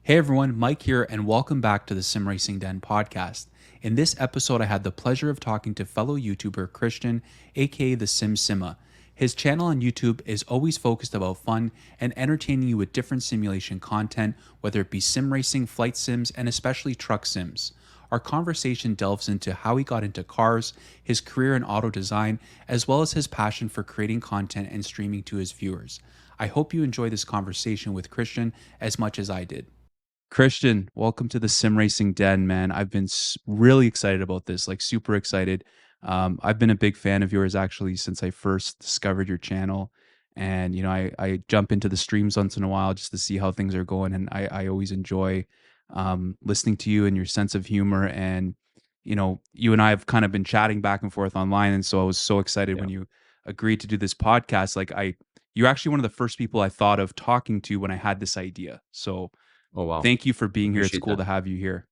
Hey everyone, Mike here, and welcome back to the SimRacing Den podcast. In this episode, I had the pleasure of talking to fellow YouTuber Christian, aka the SimMa. His channel on YouTube is always focused about fun and entertaining you with different simulation content, whether it be sim racing, flight sims, and especially truck sims. Our conversation delves into how he got into cars, his career in auto design, as well as his passion for creating content and streaming to his viewers. I hope you enjoy this conversation with Christian as much as I did. Christian, welcome to the Sim Racing Den, man. I've been really excited about this, like super excited. I've been a big fan of yours actually since I first discovered your channel. And, I jump into the streams once in a while just to see how things are going. And I always enjoy listening to you and your sense of humor. And, you and I have kind of been chatting back and forth online. And so I was so excited Yeah. when you agreed to do this podcast. You're actually one of the first people I thought of talking to when I had this idea. So, Oh, wow. thank you for being here. It's Appreciate cool that. to have you here.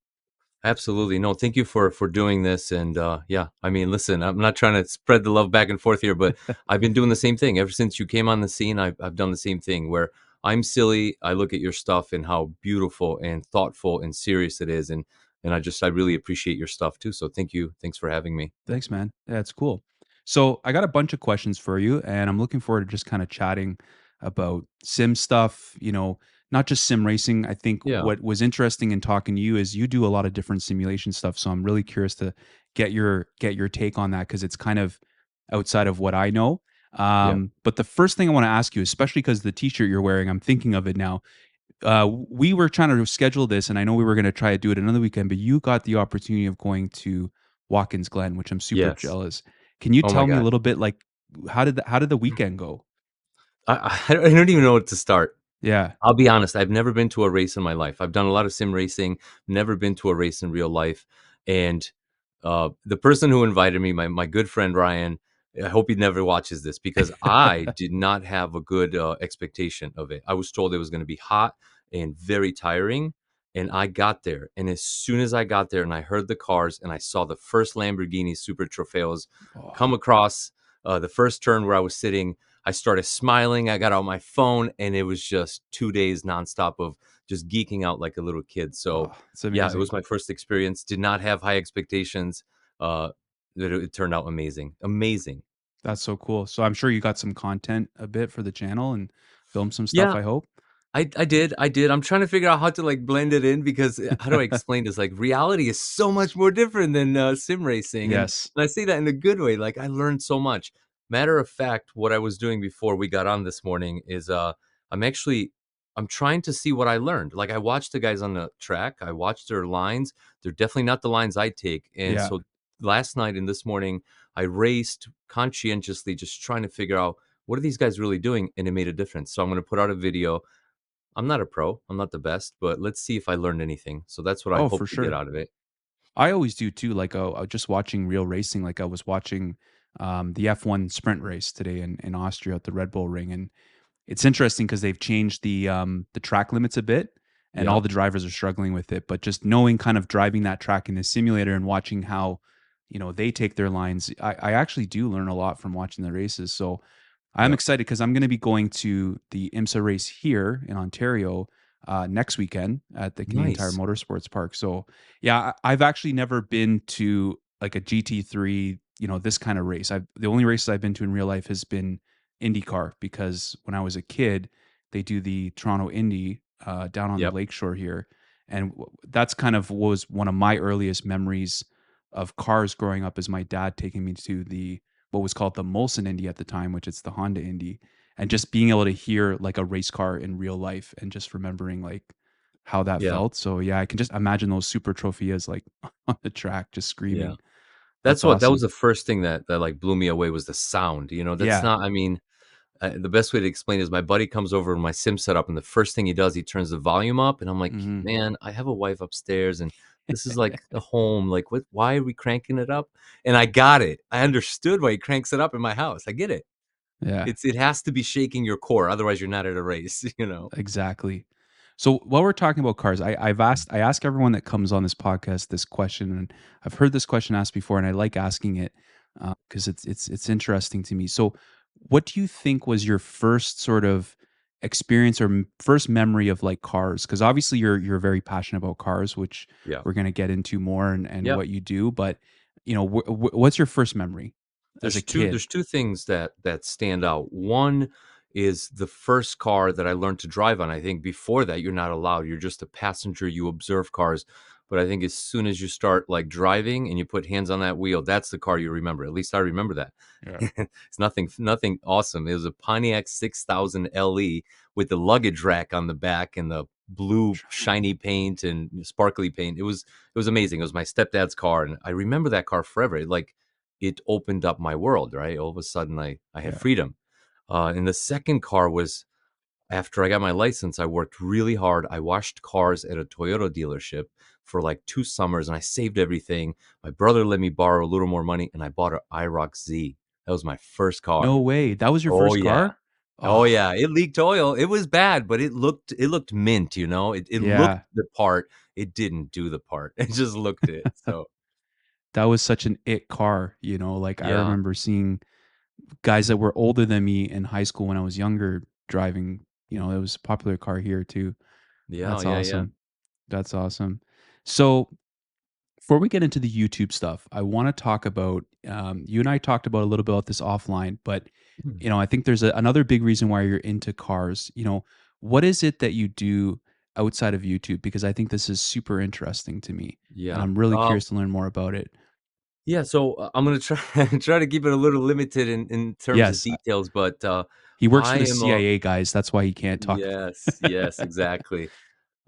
Absolutely. No, thank you for doing this. And yeah, I mean, listen, I'm not trying to spread the love back and forth here, but I've been doing the same thing ever since you came on the scene. I've done the same thing where I'm silly. I look at your stuff and how beautiful and thoughtful and serious it is, and I really appreciate your stuff too. So thank you. Thanks for having me. Thanks, man. Yeah, it's cool. So I got a bunch of questions for you, and I'm looking forward to just kind of chatting about sim stuff. Not just sim racing. I think Yeah. what was interesting in talking to you is you do a lot of different simulation stuff. So I'm really curious to get your take on that because it's kind of outside of what I know. Yeah. But the first thing I want to ask you, especially because the T-shirt you're wearing, I'm thinking of it now. We were trying to schedule this, and I know we were going to try to do it another weekend, but you got the opportunity of going to Watkins Glen, which I'm super Yes. jealous. Can you Oh my tell me a God. little bit, like, how did the weekend go? I don't even know what to start. Yeah, I'll be honest, I've never been to a race in my life. I've done a lot of sim racing, never been to a race in real life. And the person who invited me, my good friend Ryan, I hope he never watches this because I did not have a good expectation of it. I was told it was going to be hot and very tiring. And I got there. And as soon as I got there and I heard the cars and I saw the first Lamborghini Super Trofeos oh, come across the first turn where I was sitting, I started smiling. I got out my phone, and it was just 2 days nonstop of just geeking out like a little kid. So, oh, it's yeah, it amazing. was my first experience. Did not have high expectations. Uh, it turned out amazing, amazing. That's so cool. So I'm sure you got some content a bit for the channel and film some stuff. Yeah, I hope. I did. I'm trying to figure out how to like blend it in because how do I explain this? Like reality is so much more different than sim racing, Yes. and I say that in a good way. Like I learned so much. Matter of fact, what I was doing before we got on this morning is I'm actually I'm trying to see what I learned. Like I watched the guys on the track, I watched their lines. They're definitely not the lines I take, and Yeah. so last night and this morning I raced conscientiously, just trying to figure out what are these guys really doing, and it made a difference. So I'm going to put out a video. I'm not a pro. I'm not the best, but let's see if I learned anything. So that's what I Oh, for hope to get sure. out of it. I always do too. Like, just watching real racing. Like, I was watching the F1 sprint race today in Austria at the Red Bull Ring, and it's interesting because they've changed the track limits a bit, and all Yeah. the drivers are struggling with it. But just knowing kind of driving that track in the simulator and watching how, they take their lines, I actually do learn a lot from watching the races. So I'm Yeah. excited because I'm going to be going to the IMSA race here in Ontario next weekend at the Canadian Tire Nice. Motorsports Park. So yeah, I've actually never been to like a GT3, this kind of race. The only races I've been to in real life has been IndyCar because when I was a kid, they do the Toronto Indy down on the Yep. lakeshore here, and that's kind of was one of my earliest memories of cars growing up. Is my dad taking me to the what was called the Molson Indy at the time, which it's the Honda Indy, and just being able to hear like a race car in real life and just remembering like how that Yeah. felt. So yeah, I can just imagine those super trophias like on the track just Yeah. screaming. That's That was awesome. the first thing that like blew me away was the sound. That's Yeah. not, I mean, the best way to explain is my buddy comes over in my sim setup, and the first thing he does, he turns the volume up, and I'm like, Hmm. man, I have a wife upstairs, and this is like a home. Like, what? Why are we cranking it up? And I got it. I understood why he cranks it up in my house. I get it. Yeah. It has to be shaking your core, otherwise you're not at a race. You know. Exactly. So while we're talking about cars, I ask everyone that comes on this podcast this question, and I've heard this question asked before, and I like asking it because it's interesting to me. So, what do you think was your first sort of experience or first memory of like cars? Because obviously you're very passionate about cars, which Yeah. we're gonna get into more and Yeah. what you do. But what's your first memory as a kid? There's 2 things that stand out. One is the first car that I learned to drive on. I think before that, you're not allowed. You're just a passenger, you observe cars. But I think as soon as you start, like, driving and you put hands on that wheel, that's the car you remember. At least I remember that. Yeah. It's nothing awesome. It was a Pontiac 6000 LE with the luggage rack on the back and the blue shiny paint and sparkly paint. It was amazing. It was my stepdad's car, and I remember that car forever. Like, it opened up my world, right? All of a sudden, I had Yeah. freedom. And the second car was after I got my license, I worked really hard. I washed cars at a Toyota dealership for like 2 summers, and I saved everything. My brother let me borrow a little more money, and I bought an IROC Z. That was my first car. No way. That was your Oh, first yeah. car? Oh, Oh, yeah. It leaked oil. It was bad, but it looked mint, you know? It looked yeah. the part. It didn't do the part. It just looked it. So, That was such an it car, like I yeah. remember seeing guys that were older than me in high school when I was younger driving, it was a popular car here too. Yeah, That's yeah, yeah. awesome. That's awesome. So, before we get into the YouTube stuff, I want to talk about you and I talked about a little bit about this offline, but I think there's another big reason why you're into cars. What is it that you do outside of YouTube? Because I think this is super interesting to me, and Yeah. I'm really curious to learn more about it. Yeah, so, I'm gonna try try to keep it a little limited in terms of Yes, details, but, he works I for the am a CIA, guys. That's why he can't talk. yes, yes, exactly.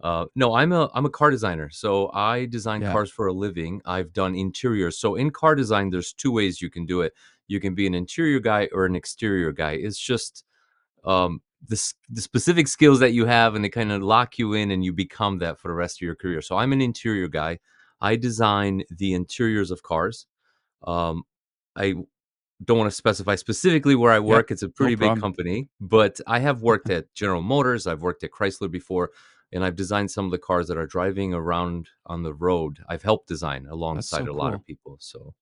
No, I'm a car designer, so I design Yeah, cars for a living. I've done interiors. So in car design, there's 2 ways you can do it. You can be an interior guy or an exterior guy. It's just, the specific skills that you have, and they kinda lock you in, and you become that for the rest of your career. So I'm an interior guy. I design the interiors of cars. Um, I don't want to specify specifically where I yep, work. It's a no pretty big problem. company, but I have worked at General Motors. I've worked at Chrysler before, and I've designed some of the cars that are driving around on the road. I've helped design That's alongside so a lot of cool. people. So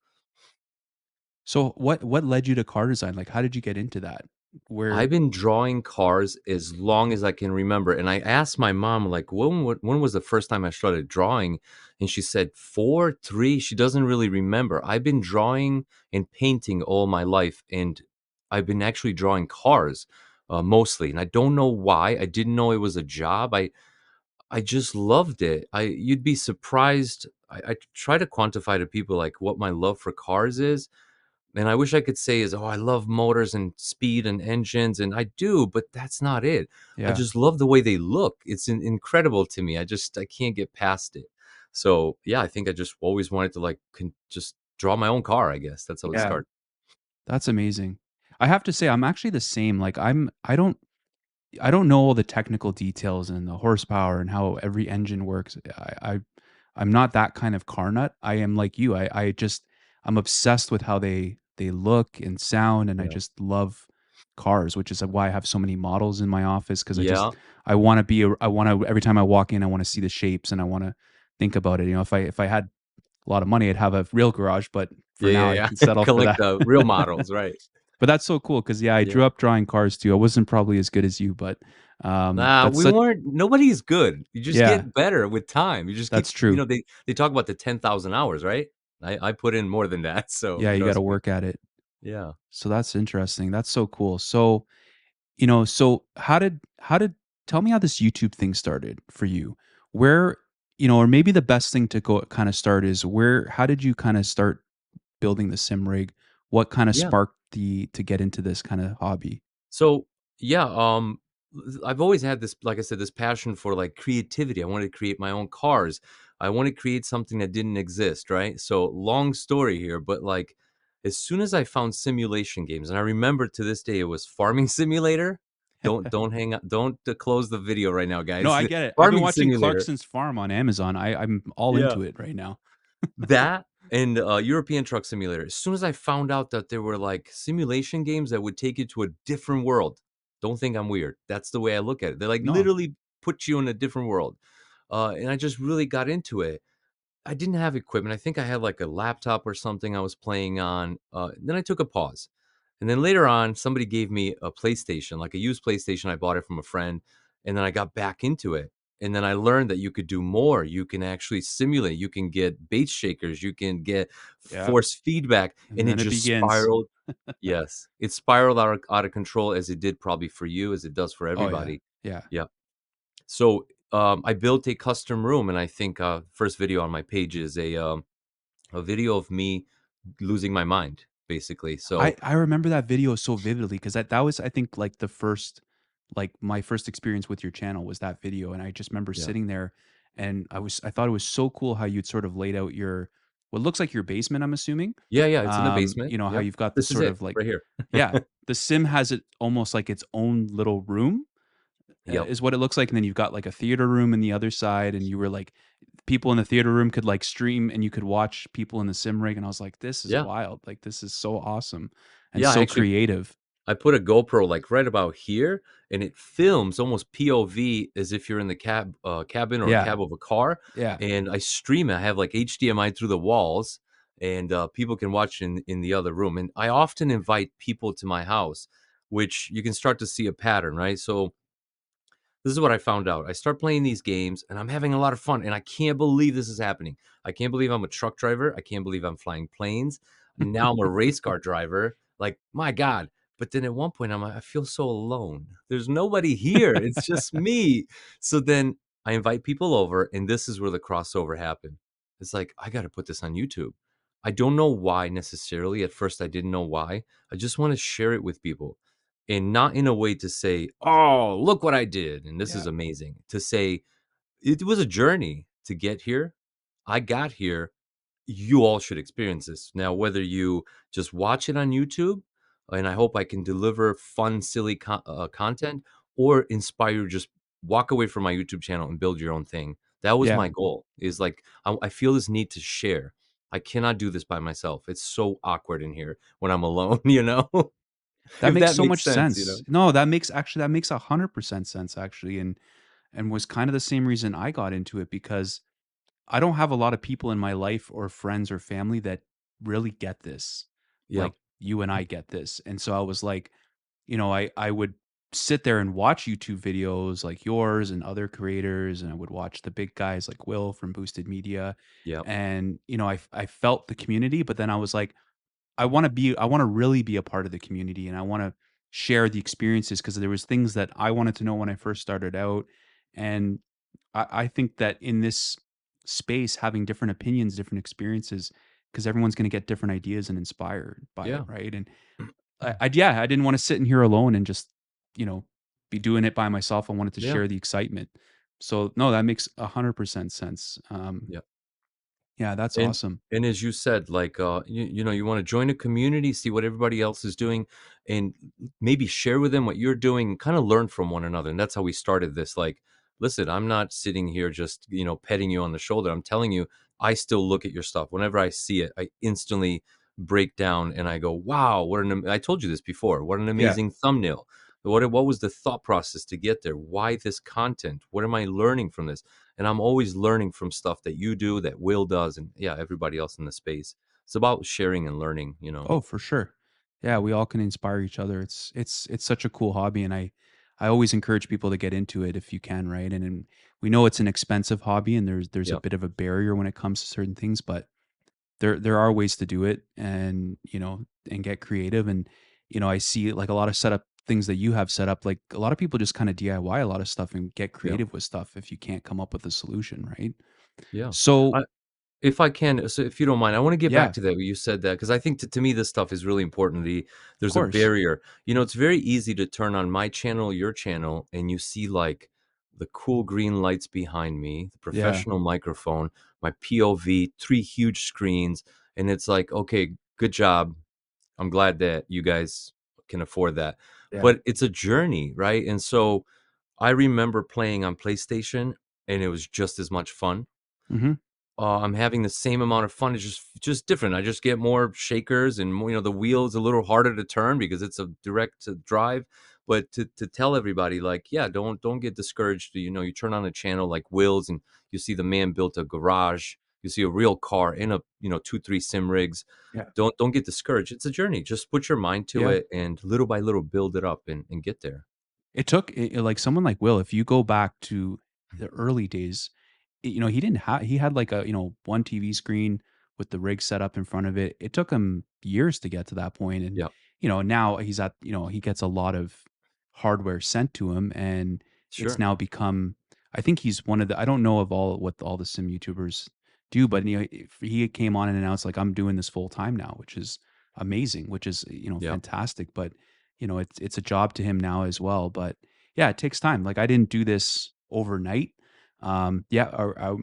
So what led you to car design? Like, how did you get into that? Where? I've been drawing cars as long as I can remember. And I asked my mom, like, when was the first time I started drawing? And she said 4, 3. She doesn't really remember. I've been drawing and painting all my life, and I've been actually drawing cars mostly. And I don't know why. I didn't know it was a job. I just loved it. You'd be surprised. I try to quantify to people like what my love for cars is, and I wish I could say is, "Oh, I love motors and speed and engines," and I do, but that's not it. I Yeah, just love the way they look. It's incredible to me. I can't get past it. So, yeah, I think I just always wanted to, like, just draw my own car, I guess. That's how it yeah, started. that's amazing. I have to say, I'm actually the same. Like, I don't know all the technical details and the horsepower and how every engine works. I'm not that kind of car nut. I am like you. I'm obsessed with how they look and sound, and I Yeah. just love cars, which is why I have so many models in my office because Yeah. I want to be I want to every time I walk in I want to see the shapes and I want to think about it. If I had a lot of money, I'd have a real garage, but for Yeah, now yeah, I yeah. can settle for Collect that. the real models, right. But that's so cool because yeah, I Yeah. grew up drawing cars too. I wasn't probably as good as you, but Nah, that's we such weren't nobody's good. You just yeah, get better with time. You just keep that's true. they talk about the 10,000 hours, right? I put in more than that, so Yeah, you got to trust me. work at it. Yeah. So that's interesting. That's so cool. So so how did tell me how this YouTube thing started for you? Where or maybe the best thing to go kind of start is how did you kind of start building the sim rig? What kind of Yeah. sparked the to get into this kind of hobby? So, yeah, I've always had this, like I said, this passion for like creativity. I wanted to create my own cars. I want to create something that didn't exist, right? So, long story here, but like as soon as I found simulation games, and I remember to this day it was Farming Simulator. Don't hang up, don't close the video right now, No, guys. I get it. I've been Farming watching Simulator. Clarkson's Farm on Amazon. I'm all Yeah. into it right now. That and, European Truck Simulator. As soon as I found out that there were, like, simulation games that would take you to a different world, don't think I'm weird. That's the way I look at it. They, like, No. literally put you in a different world, and I just really got into it. I didn't have equipment. I think I had, like, a laptop or something I was playing on, then I took a pause, And then later on, somebody gave me a PlayStation, like a used PlayStation. I bought it from a friend, and then I got back into it. And then I learned that you could do more. You can actually simulate. You can get base shakers. You can get Yeah. force feedback, And and it then it just begins. spiraled. Yes, it spiraled out of control as it did probably for you, as it does for Oh yeah. everybody. Yeah. Yeah. So I built a custom room, and I think first video on my page is a video of me losing my mind, basically. So I remember that video so vividly because that was, I think, like, the first, like, my first experience with your channel was that video, and I just remember yeah, sitting there, and I thought it was so cool how you'd sort of laid out your, what looks like your basement, I'm assuming. yeah, yeah. It's in the basement. You know, how Yep, you've got this this is sort it of like, right here. yeah, the sim has it almost like its own little room, Yep. is what it looks like, and then you've got, like, a theater room in the other side, and you were like, people in the theater room could, like, stream, and you could watch people in the sim rig, and I was like, "This is Yeah, wild, like, this is so awesome and yeah. so creative." I put a GoPro like right about here, and it films almost POV as if you're in the cabin or Yeah, cab of a car, yeah, and I stream it. I have like HDMI through the walls, and people can watch in the other room. And I often invite people to my house, which you can start to see a pattern, right? So this is what I found out. I start playing these games and I'm having a lot of fun. And I can't believe this is happening. I can't believe I'm a truck driver. I can't believe I'm flying planes. Now I'm a race car driver. Like, my God. But then at one point, I'm like, I feel so alone. There's nobody here. It's just me. So then I invite people over, and this is where the crossover happened. It's like, I got to put this on YouTube. I don't know why necessarily. At first, I didn't know why. I just want to share it with people, and not in a way to say, "Oh, look what I did, and this is yeah, amazing." To say, "It was a journey to get here. I got here. You all should experience this." Now, whether you just watch it on YouTube, and I hope I can deliver fun, silly content, or inspire you, just walk away from my YouTube channel and build your own thing. That was yeah. my goal. Is like I feel this need to share. I cannot do this by myself. It's so awkward in here when I'm alone, you know? That If makes that so makes much sense, you sense. know? No, that makes, actually, that makes 100% sense, actually, and was kind of the same reason I got into it, because I don't have a lot of people in my life or friends or family that really get this, Yeah, like you and I get this, and so I was like, you know, I would sit there and watch YouTube videos like yours and other creators, and I would watch the big guys like Will from Boosted Media, yeah, and, you know, I felt the community, but then I was like, I wanna really be a part of the community, and I wanna share the experiences, because there was things that I wanted to know when I first started out, and I think that in this space, having different opinions, different experiences, because everyone's gonna get different ideas and inspired by it, yeah, right? And yeah, I didn't wanna sit in here alone and just, you know, be doing it by myself. I wanted to yeah, share the excitement. So, no, that makes 100% sense. yeah. Yeah, that's And awesome. and as you said, like, you know, you wanna join a community, see what everybody else is doing, and maybe share with them what you're doing, kinda learn from one another, and that's how we started this, like, "Listen, I'm not sitting here just, you know, petting you on the shoulder, I'm telling you, I still look at your stuff. Whenever I see it, I instantly break down and I go, 'Wow, what an am'" I told you this before, "What an Yeah. amazing thumbnail. What was the thought process to get there? Why this content? What am I learning from this?" And I'm always learning from stuff that you do, that Will does, and yeah, everybody else in the space. It's about sharing and learning, you know? Oh, for sure. Yeah, we all can inspire each other. It's such a cool hobby, and I always encourage people to get into it if you can, right? And we know it's an expensive hobby, and there's a Yeah, bit of a barrier when it comes to certain things, but there are ways to do it, and, you know, and get creative. And, you know, I see like a lot of setup things that you have set up. Like, a lot of people just kind of DIY a lot of stuff and get yeah, creative with stuff if you can't come up with a solution, right? yeah. So, I If I can, so if you don't mind, I wanna get back yeah, to that, where you said that, because I think to me, this stuff is really important. of There's a course. barrier. You know, it's very easy to turn on my channel, your channel, and you see, like, the cool green lights behind me, the Yeah, professional microphone, my POV, 3 huge screens, and it's like, "Okay, good job. I'm glad that you guys can afford that." yeah. But it's a journey, right? And so, I remember playing on PlayStation, and it was just as much fun. Hmm. I'm having the same amount of fun. It's just different. I just get more shakers and more, you know, the wheel's a little harder to turn because it's a direct to drive. But to tell everybody, like, yeah, don't get discouraged. You know, you turn on a channel like Will's and you see the man built a garage. you see a real car in a, 2, 3 sim rigs. Yeah. Don't get discouraged. It's a journey. Just put your mind to Yeah. it and little by little build it up and get there. It took like someone like Will, if you go back to the early days, he didn't have he had like a, one TV screen with the rig set up in front of it. It took him years to get to that point, and Yeah, now he's at, he gets a lot of hardware sent to him, and it's sure. now become, I think he's one of the, I don't know of all what all the sim YouTubers do, but if he came on and announced like, I'm doing this full time now, which is amazing, which is, Yeah, fantastic. But it's a job to him now as well. But yeah, it takes time. Like I didn't do this overnight. Yeah,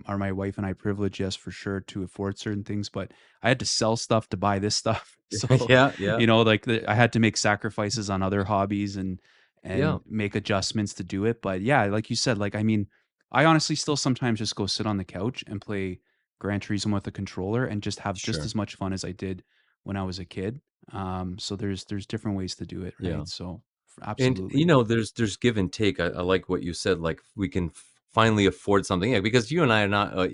are my wife and I privileged? Yes, for sure, to afford certain things, but I had to sell stuff to buy this stuff. So, yeah, yeah, like I had to make sacrifices on other hobbies yeah, and make adjustments to do it. But yeah, like you said, like I mean, I honestly still sometimes just go sit on the couch and play Gran Turismo with a controller and just have just sure. as much fun as I did when I was a kid. So there's different ways to do it, Yeah. right? So And absolutely, there's give and take. I like what you said. Like we can finally afford something. Yeah, because you and I are not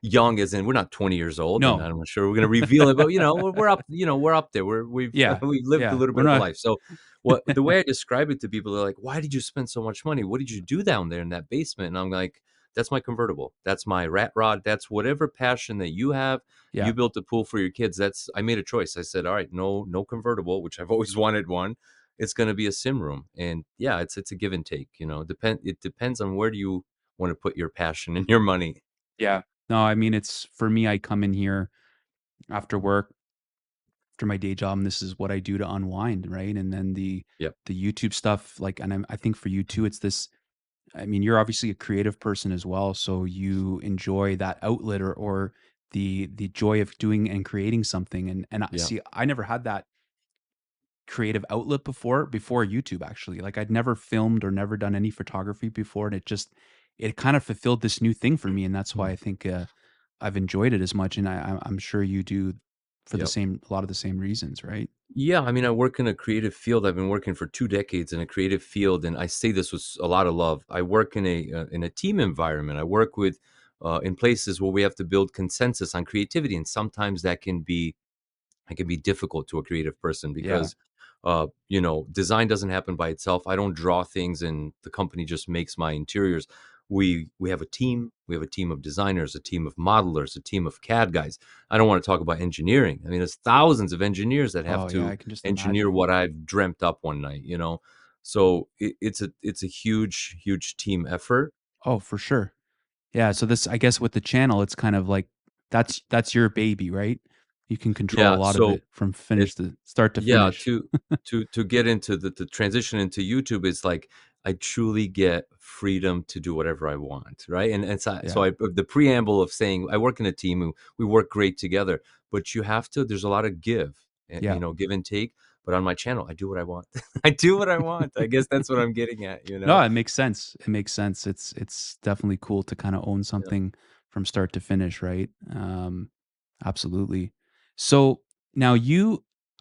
young, as in we're not 20 years old, and no, I'm not sure we're going to reveal it. But we're up. We're up there. We've yeah, we've lived a yeah, little we're bit of a not, life. So what the way I describe it to people, they're like, "Why did you spend so much money? What did you do down there in that basement?" And I'm like, "That's my convertible. That's my rat rod. That's whatever passion that you have. yeah. You built a pool for your kids. That's I made a choice. I said, all right, no convertible, which I've always wanted one. It's going to be a sim room, and yeah, it's a give and take. It depends on where do you want to put your passion and your money. Yeah. No, I mean, it's for me, I come in here after work, after my day job, and this is what I do to unwind, right? And then Yep, the YouTube stuff, like, and I think for you too, it's this. I mean, you're obviously a creative person as well, so you enjoy that outlet or the joy of doing and creating something. And I yeah, see, I never had that creative outlet before YouTube actually. Like I'd never filmed or never done any photography before, and it kind of fulfilled this new thing for me, and that's why mm, I think I've enjoyed it as much, and I'm sure you do for yep. a lot of the same reasons, right? Yeah, I mean, I work in a creative field. I've been working for 2 decades in a creative field, and I say this with a lot of love. I work in a team environment. I work with in places where we have to build consensus on creativity, and sometimes that can be it can be difficult to a creative person Yeah. because design doesn't happen by itself. I don't draw things and the company just makes my interiors. We have a team. We have a team of designers, a team of modelers, a team of CAD guys. I don't want to talk about engineering. I mean, there's thousands of engineers that have Oh yeah, to I can just engineer imagine. what I've dreamt up one night. So it's a huge team effort. Oh, for sure. Yeah, so this, I guess, with the channel, it's kind of like that's your baby, right? You can control Yeah, a lot of so it from it finish to start to yeah, finish. to get into the transition into YouTube is like I truly get freedom to do whatever I want, right? And so Yeah, the preamble of saying I work in a team and we work great together, but you have to. There's a lot of yeah. give and take. But on my channel, I do what I want. I do what I want. I guess that's what I'm getting at. No, it makes sense. It makes sense. It's definitely cool to kind of own Yeah. something from start to finish, right? Absolutely. So now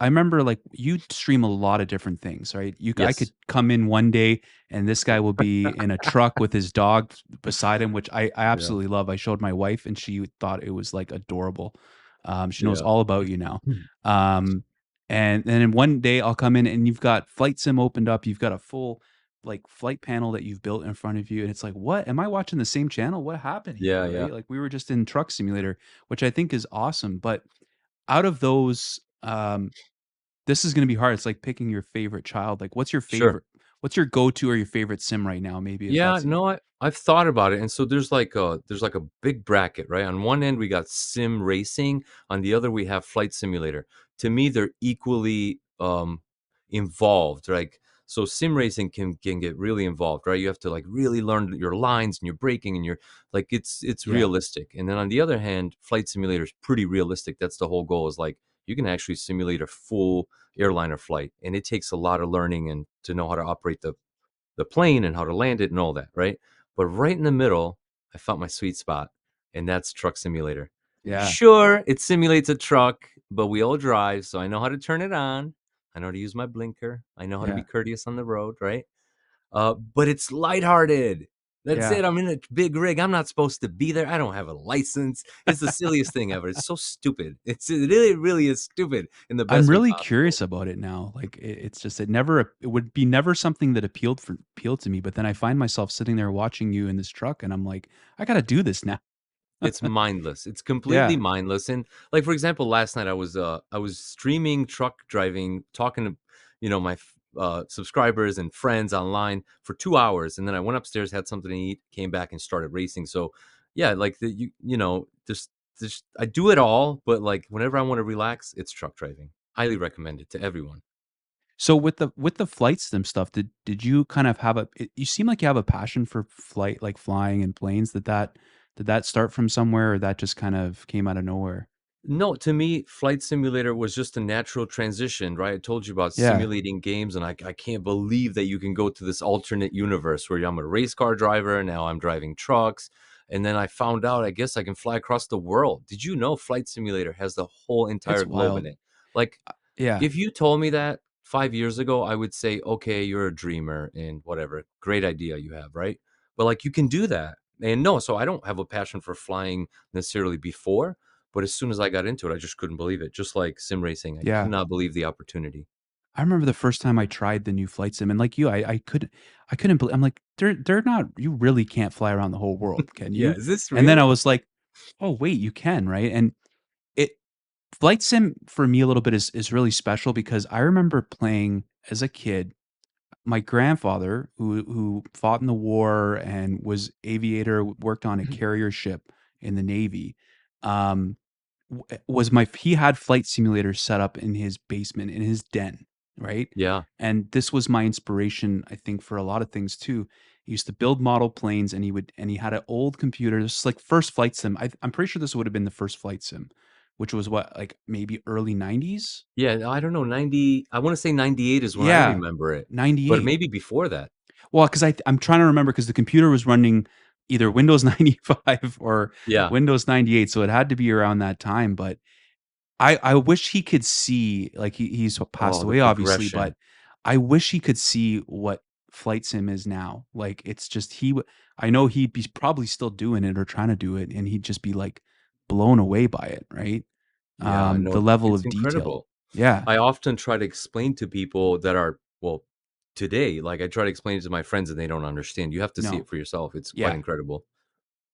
I remember like you stream a lot of different things, right? I could Yes. come in one day and this guy will be in a truck with his dog beside him, which I Yeah. absolutely love. I showed my wife and she thought it was like adorable. She knows Yeah. all about you now. Mm. Um, and then one day I'll come in and you've got Flight Sim opened up. You've got a full like flight panel that you've built in front of you, and it's like, what am I watching the same channel? What happened here, Yeah. Yeah. right? Like we were just in Truck Simulator, which I think is awesome. But out of those, this is going to be hard. It's like picking your favorite child. Like Sure. what's your go-to or your favorite sim right now, maybe, if Yeah, that's no, I've thought about it, and so there's like a big bracket, right? On one end, we got sim racing. On the other, we have flight simulator. To me, they're equally involved, like so. Sim racing can get really involved, right? You have to like really learn your lines and your braking and your like it's yeah, realistic. And then on the other hand, flight simulator is pretty realistic. That's the whole goal. Is like you can actually simulate a full airliner flight, and it takes a lot of learning and to know how to operate the plane and how to land it and all that, right? But right in the middle, I found my sweet spot, and that's truck simulator. yeah, Sure, it simulates a truck, but we all drive, so I know how to turn it on. I know how to use my blinker. I know how to be yeah, courteous on the road, right? But it's lighthearted. That's Yeah. it. I'm in a big rig. I'm not supposed to be there. I don't have a license. It's the silliest thing ever. It's so stupid. It really, really is stupid in the I'm best way really possible. curious about it now. Like it's just it would be never something that appealed to me, but then I find myself sitting there watching you in this truck and I'm like, I got to do this now. It's mindless. It's completely Yeah. mindless. And like for example, last night I was streaming truck driving, talking to my subscribers and friends online for 2 hours, and then I went upstairs, had something to eat, came back, and started racing. So yeah, like just I do it all, but like whenever I want to relax, it's truck driving. Highly recommend it to everyone. So with the flight sim stuff, did you kind of have you seem like you have a passion for flight, like flying and planes. Did that start from somewhere or that just kind of came out of nowhere? No, to me, Flight Simulator was just a natural transition, right? I told you about Yeah. simulating games, and I can't believe that you can go to this alternate universe where I'm a race car driver, now I'm driving trucks, and then I found out I guess I can fly across the world. Did you know Flight Simulator has the whole entire It's globe in wild. it? Like, Yeah. if you told me that 5 years ago, I would say, "Okay, you're a dreamer and whatever. Great idea you have, right?" But, like, you can do that. And no, so I don't have a passion for flying necessarily before, but as soon as I got into it, I just couldn't believe it. Just like sim racing, I could Yeah. not believe the opportunity. I remember the first time I tried the new flight sim and like you, I couldn't believe I'm like, they're not you really can't fly around the whole world, can Yeah, you? is this And then I real? was like, "Oh, wait, you can," right? And it flight sim for me a little bit is really special because I remember playing as a kid. My grandfather, who fought in the war and was aviator, worked on a carrier ship in the Navy, um, was my he had flight simulators set up in his basement, in his den, right? Yeah. And this was my inspiration, I think, for a lot of things too. He used to build model planes, and he had an old computer. This is like first flight sim. I'm pretty sure this would have been the first flight sim, which was what, like maybe early '90s. Yeah, I don't know, 90 I wanna say 98 is when I Yeah, remember it, but 98. maybe before that. Well, because I'm trying to remember because the computer was running either Windows 95 or Yeah. Windows 98, so it had to be around that time. But I wish he could see, like, he's passed Oh, the away, obviously, progression. but I wish he could see what flight sim is now. Like, it's just I know he'd be probably still doing it or trying to do it, and he'd just be like blown away by it, right? Yeah, The no, level it's of detail. incredible. Yeah. I often try to explain to people that are well, today, like, I try to explain it to my friends and they don't understand. You have to see No. it for yourself. It's quite Yeah. incredible.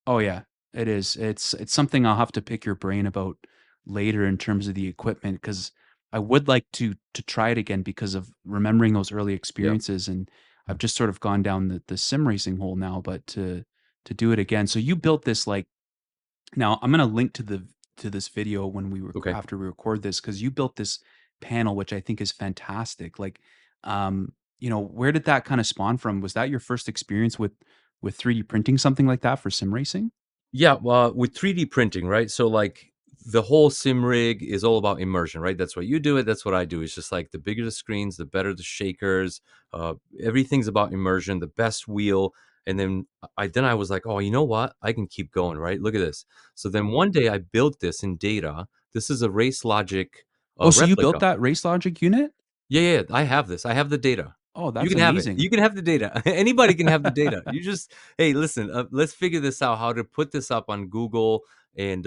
Oh yeah, it is. It's something I'll have to pick your brain about later in terms of the equipment because I would like to try it again because of remembering those early Yep. experiences, and I've just sort of gone down the sim racing hole now, but to do it again. So you built this like now I'm gonna link to this video when Okay. after we record this because you built this panel which I think is fantastic. Like, where did that kind of spawn from? Was that your first experience with 3D printing something like that for sim racing? Yeah, well, with 3D printing, right? So like the whole sim rig is all about immersion, right? That's what you do it. That's what I do. It's just like the bigger the screens, the better the shakers. Everything's about immersion, the best wheel. And then I was like, oh, you know what? I can keep going, right? Look at this. So then one day I built this in data. This is a Race Logic Oh, so you built replica. that race logic unit? Yeah, yeah, I have this. I have the data. Oh, You that's can have it. amazing. You can have the data. Anybody can have the data. You just, hey, listen, let's figure this out. How to put this up on Google and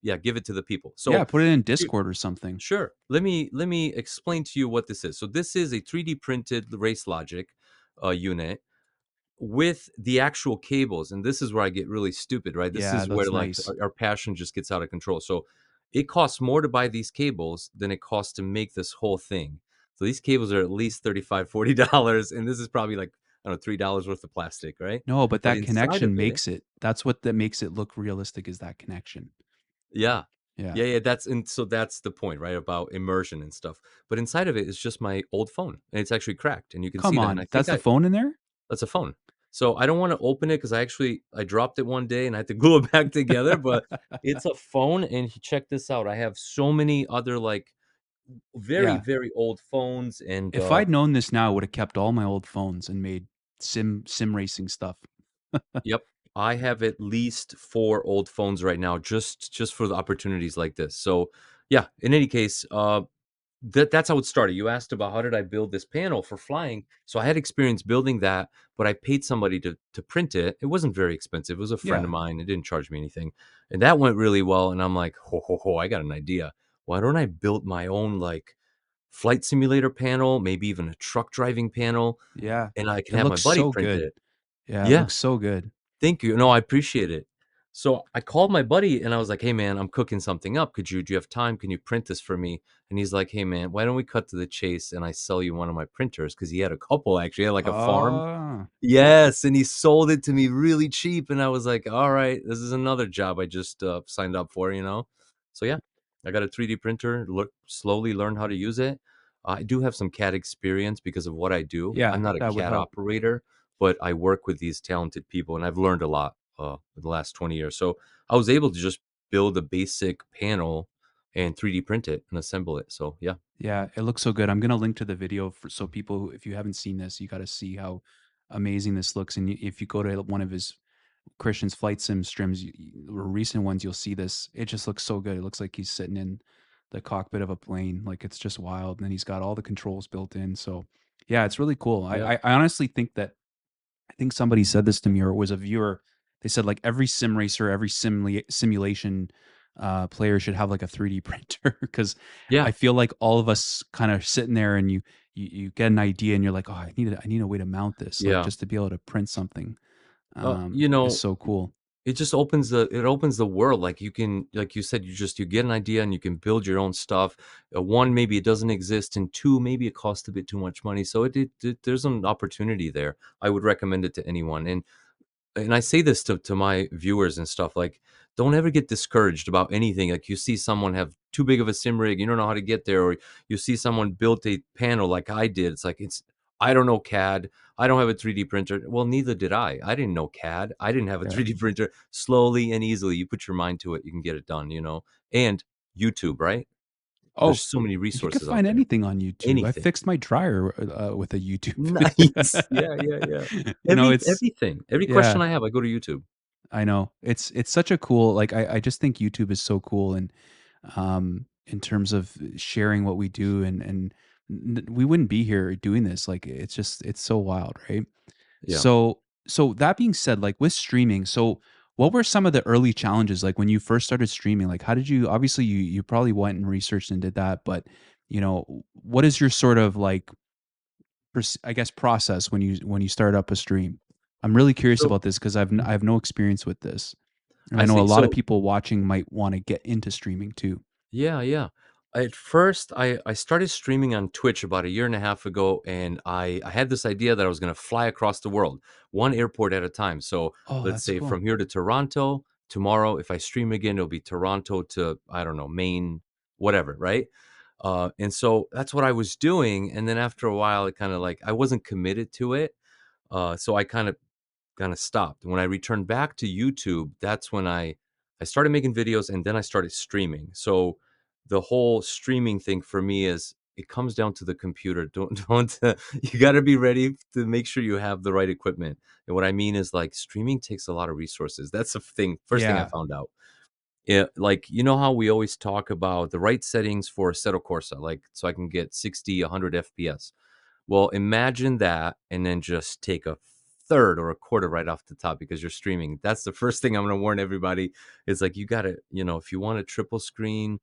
yeah, give it to the people. Yeah, So, put it in here- Discord or something. sure. Let me explain to you what this is. So, this is a 3D printed Race Logic unit with the actual cables, and this is where I get really stupid, right? This Yeah, is where that's like nice. our passion just gets out of control. So it costs more to buy these cables than it costs to make this whole thing. So these cables are at least $35, $40, and this is probably like, I don't know, $3 worth of plastic, right? No, but But that inside of connection it, makes it that's what that makes it look realistic is that connection. yeah. Yeah. Yeah, yeah, that's and so that's the point, right? About immersion and stuff. But inside of it is just my old phone, and it's actually cracked, and you can see Come that. And I on, think that's the phone in there? that's a phone. So I don't wanna open it because I dropped it one day and I had to glue it back together, but it's a phone, and check this out. I have so many other, like, very, Yeah. very old phones and, If I'd known this now, I would have kept all my old phones and made sim racing stuff. yep, I have at least 4 old phones right now just for the opportunities like this. So, yeah, in any case, that's how it started. You asked about how did I build this panel for flying. So I had experience building that, but I paid somebody to print it. It wasn't very expensive. It was a friend of Yeah. mine. It didn't charge me anything. And that went really well. And I'm like, ho, ho, ho, I got an idea. Why don't I build my own like flight simulator panel, maybe even a truck driving panel, Yeah. and I can It have my looks buddy so print good. it. Yeah, it Yeah. looks so good. Thank you. No, I appreciate it. So I called my buddy and I was like, "Hey man, I'm cooking something up. Do you have time? Can you print this for me?" And he's like, "Hey man, why don't we cut to the chase and I sell you one of my printers?" Because he had a couple actually, he had like a farm. Oh, Yes, and he sold it to me really cheap, and I was like, "All right, this is another job I just signed up for," you know. So yeah, I got a 3D printer. Slowly learned how to use it. I do have some CAD experience because of what I do. I'm yeah, not a that would CAD help. operator, but I work with these talented people, and I've learned a lot in the last 20 years. So I was able to just build a basic panel and 3D print it and assemble it. So yeah, Yeah, it looks so good. I'm gonna link to the video for so people who, if you haven't seen this, you got to see how amazing this looks. And if you go to one of his Christian's flight sim streams, or recent ones, you'll see this. It just looks so good. It looks like he's sitting in the cockpit of a plane. Like it's just wild. And then he's got all the controls built in. So yeah, it's really cool. yeah, I honestly think that I think somebody said this to me, or it was a viewer. They said like every sim racer, every simulation player should have like a 3D printer because yeah. I feel like all of us kind of sitting there and you get an idea and you're like, oh, I need a way to mount this, like Yeah. just to be able to print something You is know, so cool. it just opens the world, like, you can like you said, you get an idea and you can build your own stuff. 1, maybe it doesn't exist, and 2, maybe it costs a bit too much money, so there's an opportunity there. I would recommend it to anyone, and I say this to my viewers and stuff, like, don't ever get discouraged about anything. Like, you see someone have too big of a sim rig, you don't know how to get there, or you see someone built a panel like I did. It's like, I don't know CAD. I don't have a 3D printer. Well, neither did I. I didn't know CAD. I didn't have a Yeah. 3D printer. Slowly and easily, you put your mind to it, you can get it done, you know? And YouTube, right? There's Oh, so many you could resources out find there. anything on YouTube. I Anything. fixed my dryer with a YouTube. Nice. Yeah, yeah, yeah. It's Everything. Every question yeah. I have, I go to YouTube. I know. It's such a cool, like, I just think YouTube is so cool, and in terms of sharing what we do, and we wouldn't be here doing this. Like it's just it's so wild, right? Yeah. So that being said, like with streaming, so what were some of the early challenges like when you first started streaming? Like how did you, obviously you probably went and researched and did that, but what is your sort of like I guess process when you start up a stream? I'm really curious So about this because I have no experience with this. And I I know a see. lot of So people watching might want to get into streaming too. yeah, yeah. At first, I started streaming on Twitch about a year and a half ago, and I had this idea that I was going to fly across the world, one airport at a time. So Oh, let's that's say cool. from here to Toronto. Tomorrow, if I stream again, it'll be Toronto to, I don't know, Maine, whatever, right? And so that's what I was doing. And then after a while, it kind of like I wasn't committed to it. So I kind of stopped. When I returned back to YouTube, that's when I started making videos and then I started streaming. So the whole streaming thing for me is it comes down to the computer. Don't you got to be ready to make sure you have the right equipment. And what I mean is like streaming takes a lot of resources. That's the thing. First thing I Yeah. found out. Yeah, like you know how we always talk about the right settings for Assetto Corsa, like so I can get 60, 100 FPS. Well, imagine that and then just take a third or a quarter right off the top because you're streaming. That's the first thing I'm going to warn everybody is like you got to, if you want a triple screen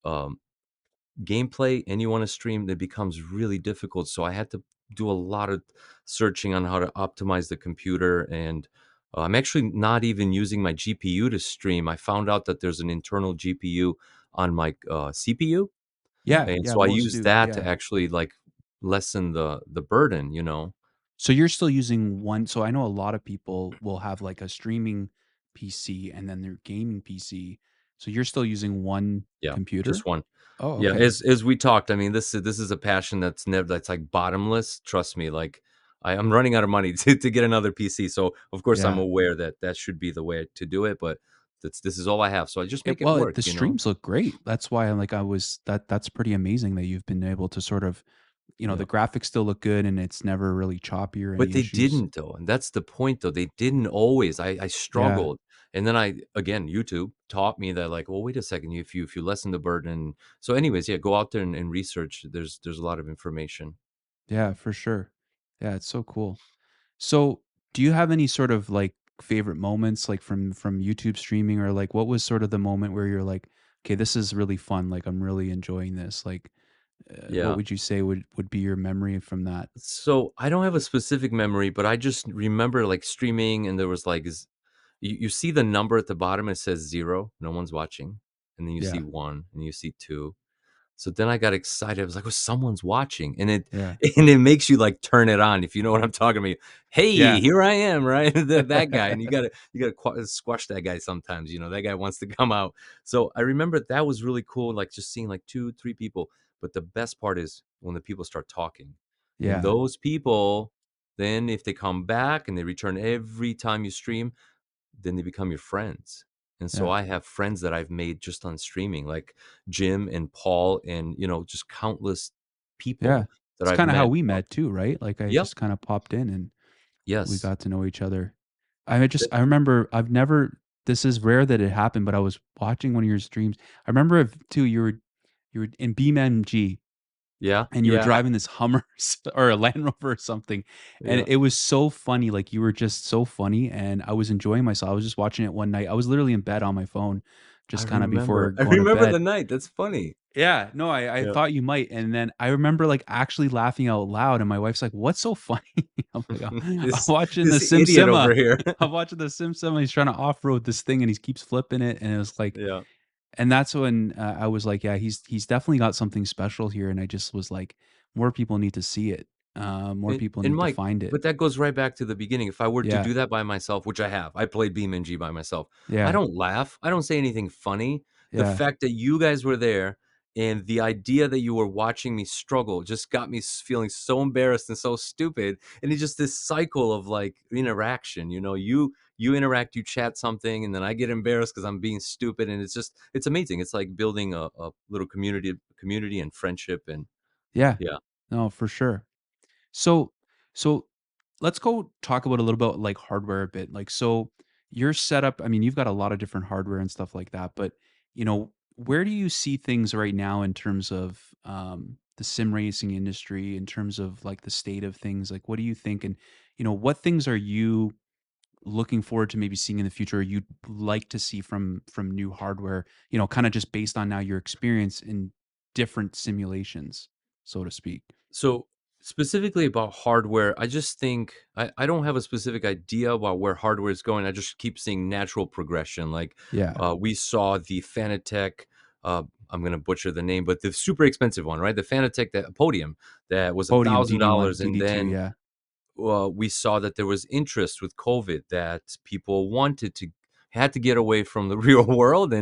um, gameplay and you want to stream, it becomes really difficult. So I had to do a lot of searching on how to optimize the computer. And I'm actually not even using my GPU to stream. I found out that there's an internal GPU on my CPU, Yeah, and yeah, so I most use do. that to Yeah. actually like lessen the burden, you know? So you're still using one, so I know a lot of people will have like a streaming PC and then their gaming PC. So you're still using one Yeah, just computer? one. Oh, Yeah, okay. as we talked, I mean, this is a passion that's like bottomless. Trust me, like I'm running out of money to get another PC. So of course I'm Yeah. aware that that should be the way to do it, but this is all I have. So I just make it The work, you know? streams look great. That's why I'm like that's pretty amazing that you've been able to sort of, Yeah. the graphics still look good and it's never really choppy or But any they issues. didn't though, and that's the point though. They didn't always. I Yeah. struggled, And then YouTube taught me that, like, well, wait a second, if you lessen the burden. So anyways, yeah, go out there and research. There's a lot of information. Yeah, for sure. Yeah, it's so cool. So, do you have any sort of like favorite moments like from YouTube streaming, or like what was sort of the moment where you're like, okay, this is really fun, like I'm really enjoying this. Like what Yeah. would you say would be your memory from that? So I don't have a specific memory, but I just remember like streaming, and there was like you see the number at the bottom, it says 0, no one's watching, and then you see Yeah. 1, and you see 2. So then I got excited. I was like, "Oh, someone's watching," and it Yeah. and it makes you like turn it on, if you know what I'm talking about. Hey, Yeah. here I am, right? That guy, and you gotta squash that guy sometimes. That guy wants to come out. So I remember that was really cool, like just seeing like 2, 3 people. But the best part is when the people start talking, and Yeah. those people, then if they come back and they return every time you stream, then they become your friends. And so Yeah. I have friends that I've made just on streaming, like Jim and Paul, and just countless Yeah. people that It's I've kind of how met. we met too, right? Like I Yep. just kind of popped in and we Yes. got to know each other. I remember I've never this is rare that it happened, but I was watching one of your streams. I remember if too you were in BeamNG Yeah. and you were Yeah. driving this Hummer or a Land Rover or something, and Yeah. it was so funny, like, you were just so funny, and I was enjoying myself. I was just watching it one night. I was literally in bed on my phone I just kinda before remember. I going to remember the bed. night. That's funny. Yeah, no, I Yeah. thought you might, and then I remember, like, actually laughing out loud, and my wife's like, "What's so funny?" I'm like, I'm this watching the this idiot SimSimma. over here. I'm watching the SimSimma, he's trying to off-road this thing, and he keeps flipping it, and it was like Yeah. and that's when, I was like, "Yeah, he's definitely got something special here," and I just was like, "More people need to see it. More people And need to Mike, find it." but that goes right back to the beginning. If I were to Yeah, do that by myself, which I have, I played BeamNG by myself. I yeah, don't laugh. I don't say anything funny. The yeah, fact that you guys were there and the idea that you were watching me struggle just got me feeling so embarrassed and so stupid. And it's just this cycle of like interaction. You interact, you chat something, and then I get embarrassed because I'm being stupid. And it's amazing. It's like building a little community and friendship. And yeah. yeah. No, for sure. So so let's go talk about a little bit like hardware a bit. Like so your setup, I mean, you've got a lot of different hardware and stuff like that, but where do you see things right now in terms of the sim racing industry, in terms of like the state of things? Like what do you think, and what things are you looking forward to maybe seeing in the future, or you'd like to see from new hardware, kind of just based on now your experience in different simulations, so to speak. So specifically about hardware, I just think I don't have a specific idea about where hardware is going. I just keep seeing natural progression. Like Yeah. we saw the Fanatec. I'm gonna butcher the name, but the super expensive one, right? The Fanatec, that podium that was a Podium thousand DD1, dollars, and DD2, then yeah. we saw that there was interest with COVID, that people had to get away from the real world,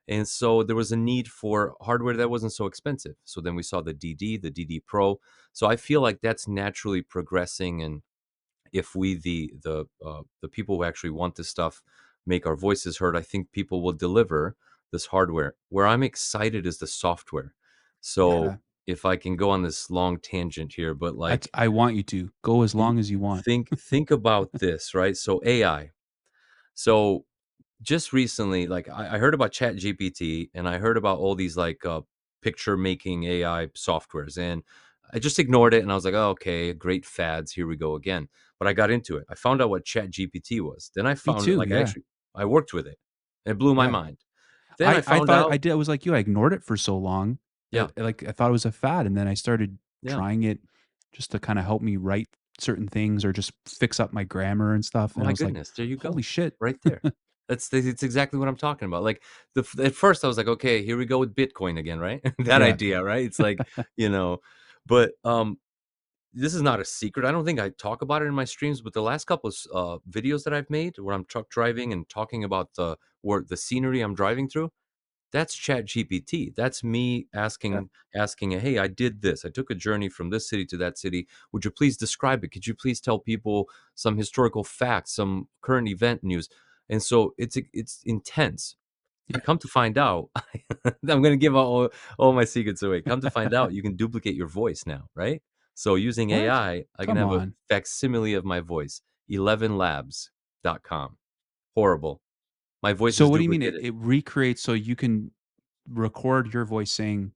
and so there was a need for hardware that wasn't so expensive. So then we saw the DD Pro. So I feel like that's naturally progressing, and if we the people who actually want this stuff make our voices heard, I think people will deliver this hardware. Where I'm excited is the software. So Yeah. if I can go on this long tangent here, but like I want you to. Go as Y long as you want. think about this, right? So AI. So just recently, like I heard about Chat GPT, and I heard about all these like picture making AI softwares, and I just ignored it, and I was like, oh, okay, great fads, here we go again. But I got into it. I found out what Chat GPT was. Then I Me found it too, like yeah. I worked with it. It blew my Yeah. mind. Then I I found thought out, I was like you, I ignored it for so long yeah, that, like, I thought it was a fad, and then I started yeah. trying it just to kinda help me write certain things or just fix up my grammar and stuff, and I My was like, goodness, there you "Holy go. shit." Right there. It's exactly what I'm talking about. Like, at first I was like, "Okay, here we go with Bitcoin again," right? That Yeah. idea, right? It's like, you know, but, this is not a secret. I don't think I talk about it in my streams, but the last couple of videos that I've made where I'm truck driving and talking about the scenery I'm driving through, that's Chat GPT. That's me Yeah. asking, "Hey, I did this. I took a journey from this city to that city. Would you please describe it? Could you please tell people some historical facts, some current event news?" And so it's intense. Yeah. Come to find out, I'm gonna give all my secrets away. Come to find out, you can duplicate your voice now, right? So using What? AI, I can Come have a on. facsimile of my voice. 11labs.com. Horrible. My voice So is what do you mean it, duplicated. it recreates so you can record your voice saying,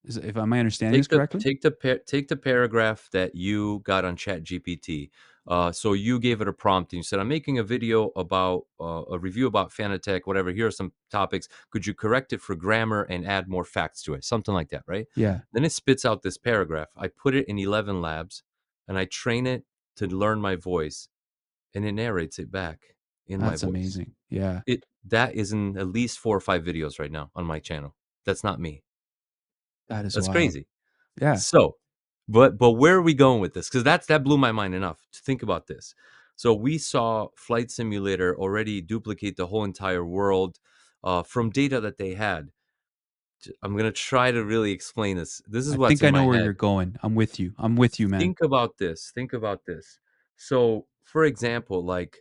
if am I understanding this correctly? Take the paragraph that you got on ChatGPT. So you gave it a prompt and you said, "I'm making a video about a review about Fanatec, whatever. Here are some topics. Could you correct it for grammar and add more facts to it?" Something like that, right? Yeah, Then it spits out this paragraph. I put it in 11 labs and I train it to learn my voice, and it narrates it back in my that's voice. amazing. Yeah, That is in at least 4 or 5 videos right now on my channel. That's not me. that is That's wild. crazy. Yeah, So, but where are we going with this? Because that blew my mind enough to think about this. So we saw Flight Simulator already duplicate the whole entire world from data that they had. I'm gonna try to really explain this. This is I what's think in I know my where head. you're going. I'm with you. I'm with you, man. Think about this. Think about this. So, for example, like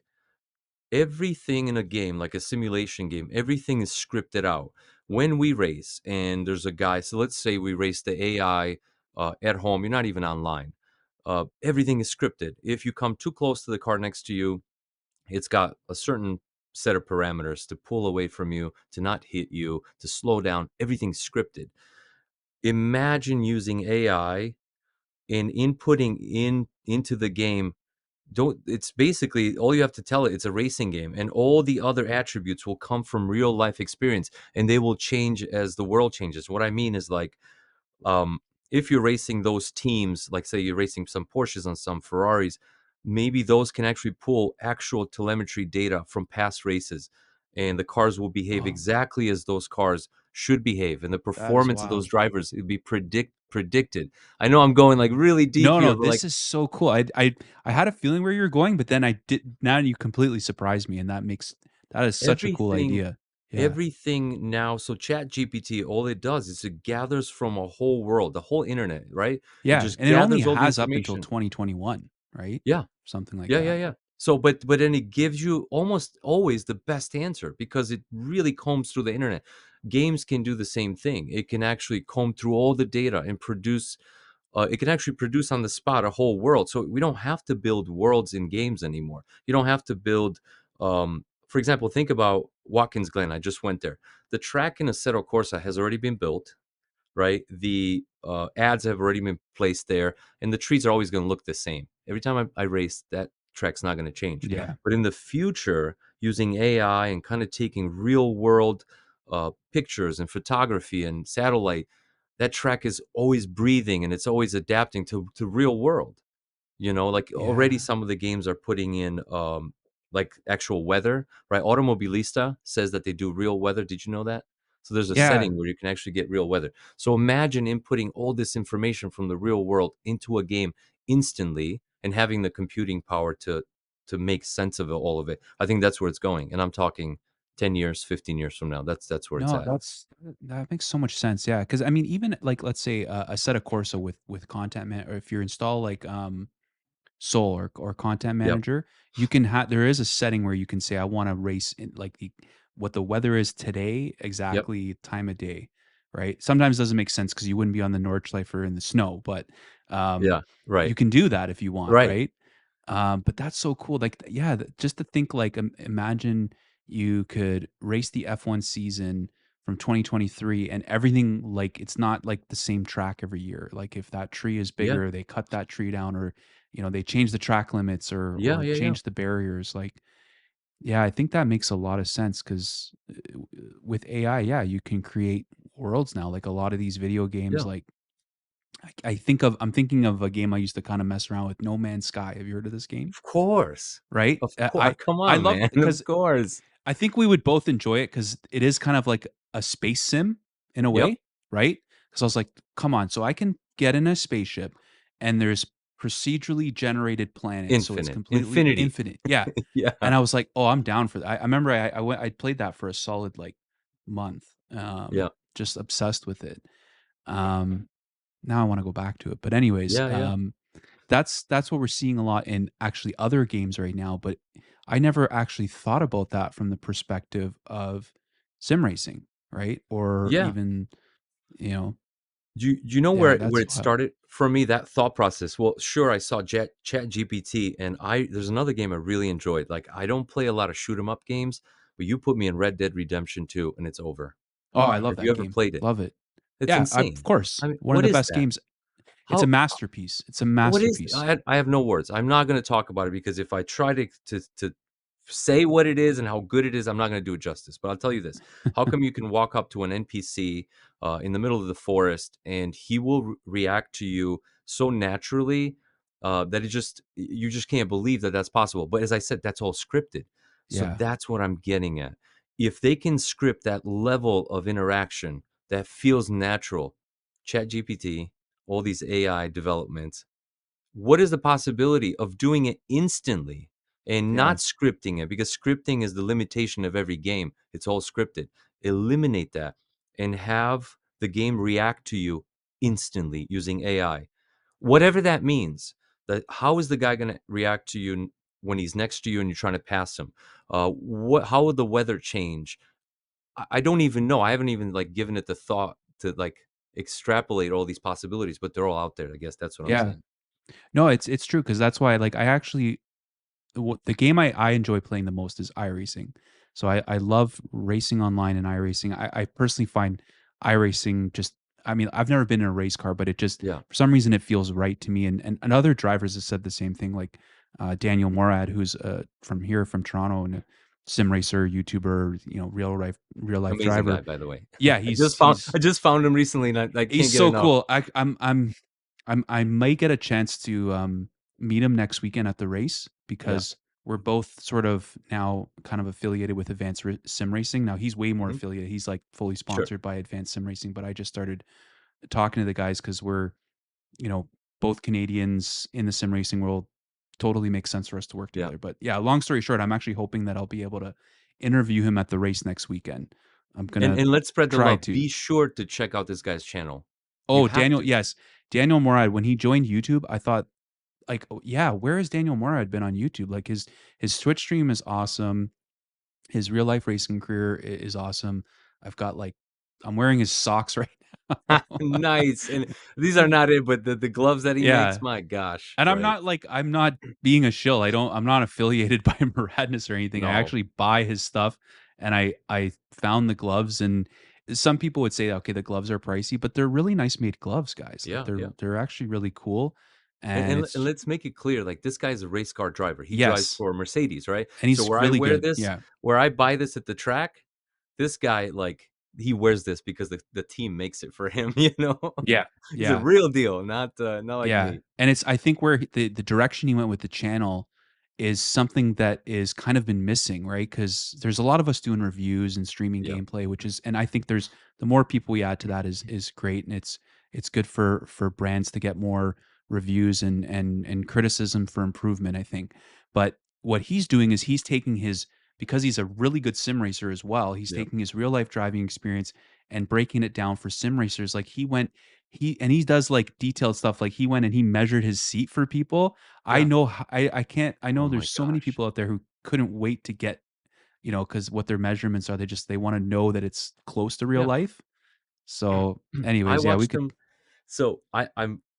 everything in a game, like a simulation game, everything is scripted out. When we race and there's a guy, so let's say we race the AI at home, you're not even online. Everything is scripted. If you come too close to the car next to you, it's got a certain set of parameters to pull away from you, to not hit you, to slow down. Everything's scripted. Imagine using AI and inputting into the game. Don't It's basically all you have to tell it, it's a racing game, and all the other attributes will come from real life experience, and they will change as the world changes. What I mean is, like, um, if you're racing those teams, like say you're racing some Porsches and some Ferraris, maybe those can actually pull actual telemetry data from past races, and the cars will behave Oh, exactly as those cars should behave, and the that is performance of those wild. drivers will be predicted. I know I'm going like really deep No, here, no, but like this is so cool. I had a feeling where you're going, but then I did. Now you completely surprised me, and that is such a cool everything idea. Yeah, everything now, so Chat GPT, all it does is it gathers from a whole world, the whole internet, right? It yeah, just and it only gathers all the has up until information. 2021, right? Yeah. Something like Yeah, yeah, that. yeah. So, but then it gives you almost always the best answer because it really combs through the internet. Games can do the same thing. It can actually comb through all the data and produce. It can actually produce on the spot a whole world. So we don't have to build worlds in games anymore. You don't have to build. For example, think about Watkins Glen. I just went there. The track in Assetto Corsa has already been built, right? The ads have already been placed there, and the trees are always going to look the same. Every time I race, that track's not going to change. Yeah, But in the future, using AI and kind of taking real world pictures and photography and satellite, that track is always breathing and it's always adapting to real world. Like already yeah, some of the games are putting in like actual weather, right? Automobilista says that they do real weather. Did you know that? So there's a yeah, setting where you can actually get real weather. So imagine inputting all this information from the real world into a game instantly and having the computing power to make sense of all of it. I think that's where it's going. And I'm talking 10 years, 15 years from now. That's where it's no, at. that makes so much sense. Yeah, because I mean, even like let's say a set of Corsa with content man, or if you install like Soul or Content Yep. Manager, you can have there is a setting where you can say I want to race in like what the weather is today, Yep. exactly time of day, right? Sometimes it doesn't make sense because you wouldn't be on the Nordschleifer in the snow, but um, Yeah. Right. you can do that if you want, Right. right? But that's so cool. Like, yeah, just to think, like, imagine you could race the F1 season from 2023 and everything, like, it's not like the same track every year. Like, if that tree is Yeah. bigger, they cut that tree down, or, they change the track limits Yeah. or Yeah. Yeah. change the barriers. Like, yeah, I think that makes a lot of sense because with AI, yeah, you can create worlds now. Like, a lot of these video games, Yeah. like, I'm thinking of a game I used to kind of mess around with, No Man's Sky. Have you heard of this game? Of course. Right? Of course. I Come I on, love man. because Of course. I think we would both enjoy it because it is kind of like a space sim in a Yep. way, right? Because I was like, "Come on." So I can get in a spaceship and there's procedurally generated planets, so it's Infinite. completely Infinity. infinite. Yeah. Yeah. And I was like, "Oh, I'm down for that." I remember I played that for a solid, like, month, Yeah. just obsessed with it. Um, Now I wanna go back to it. But anyways, Yeah, yeah. that's what we're seeing a lot in actually other games right now, but I never actually thought about that from the perspective of sim racing, right? Or Yeah. even, you know Do you know yeah, where that's it wild. started for me, that thought process? Well, sure, I saw Chat GPT, and I there's another game I really enjoyed. Like, I don't play a lot of shoot 'em up games, but you put me in Red Dead Redemption 2 and it's over. Oh, I love Have you that ever game. played it? Love it. It's Yeah, of insane. course. I mean, One of what the is best that? games. It's a How masterpiece. It's a what is masterpiece. I have no words. I'm not gonna talk about it because if I try to say what it is and how good it is, I'm not gonna do it justice. But I'll tell you this: how come you can walk up to an NPC in the middle of the forest and he will react to you so naturally that you just can't believe that that's possible. But as I said, that's all scripted. So Yeah, that's what I'm getting at. If they can script that level of interaction that feels natural, ChatGPT, all these AI developments, what is the possibility of doing it instantly and yeah, not scripting it? Because scripting is the limitation of every game. It's all scripted. Eliminate that and have the game react to you instantly using AI. Whatever that means. That how is the guy going to react to you when he's next to you and you're trying to pass him? How will the weather change? I don't even know. I haven't even like given it the thought to like extrapolate all these possibilities, but they're all out there. I guess that's what I'm yeah. saying. No, it's true because that's why, like, I actually the game I enjoy playing the most is iRacing. So I love racing online and iRacing. I personally find iRacing just, I mean, I've never been in a race car, but it just, Yeah. for some reason, it feels right to me. And other drivers have said the same thing, like Daniel Morad, who's from here, from Toronto, and a sim racer, YouTuber, real life Amazing guy, driver. by the way. Yeah, I just found him recently and I he's can't get so enough. cool. I might get a chance to meet him next weekend at the race Yeah. because we're both sort of now kind of affiliated with Sim Racing. Now he's way more Mhm. affiliated. He's like fully Sure. sponsored by Advanced Sim Racing, but I just started talking to the guys because we're, you know, both Canadians in the sim racing world. Totally makes sense for us to work Yeah. together. But yeah, long story short, I'm actually hoping that I'll be able to interview him at the race next weekend. I'm gonna And let's spread the try love. to. Be sure to check out this guy's channel. You Oh, have Daniel, to. yes. Daniel Morad, when he joined YouTube, I thought, like, "Oh, yeah, where has Daniel Morad been on YouTube?" Like, his Twitch stream is awesome. His real life racing career is awesome. I've got, like, I'm wearing his socks right now. Nice. And these are not it, but the gloves that he makes, Yeah. my gosh, And right? I'm not being a shill. I'm not affiliated by Moradness or anything. I No. actually buy his stuff, and I found the gloves, and some people would say, "Okay, the gloves are pricey," but they're really nice made gloves, guys. Like, Yeah, yeah. they're actually really cool, And, and and it's let's make it clear, like this guy's a race car driver. He drives yes, for Mercedes, right? and So he's really good. Yeah. where I buy this at the track, this guy like he wears this because the team makes it for him, you know? Yeah. He's a Yeah. real deal, not like Yeah, me. and it's I think where the direction he went with the channel is something that is kind of been missing, right? Because there's a lot of us doing reviews and streaming Yeah. gameplay, which is, and I think there's, the more people we add to that is great, and it's good for brands to get more reviews and criticism for improvement, I think. But what he's doing is he's taking his, because he's a really good sim racer as well, he's Yeah. taking his real life driving experience and breaking it down for sim racers. Like he does like detailed stuff. Like he went and he measured his seat for people. I Yeah. know I can't, I Oh know my there's so many gosh. people out there who couldn't wait to get, because what their measurements are. They want to know that it's close to real Yeah. life. So, I anyways, yeah, we watched could, him. So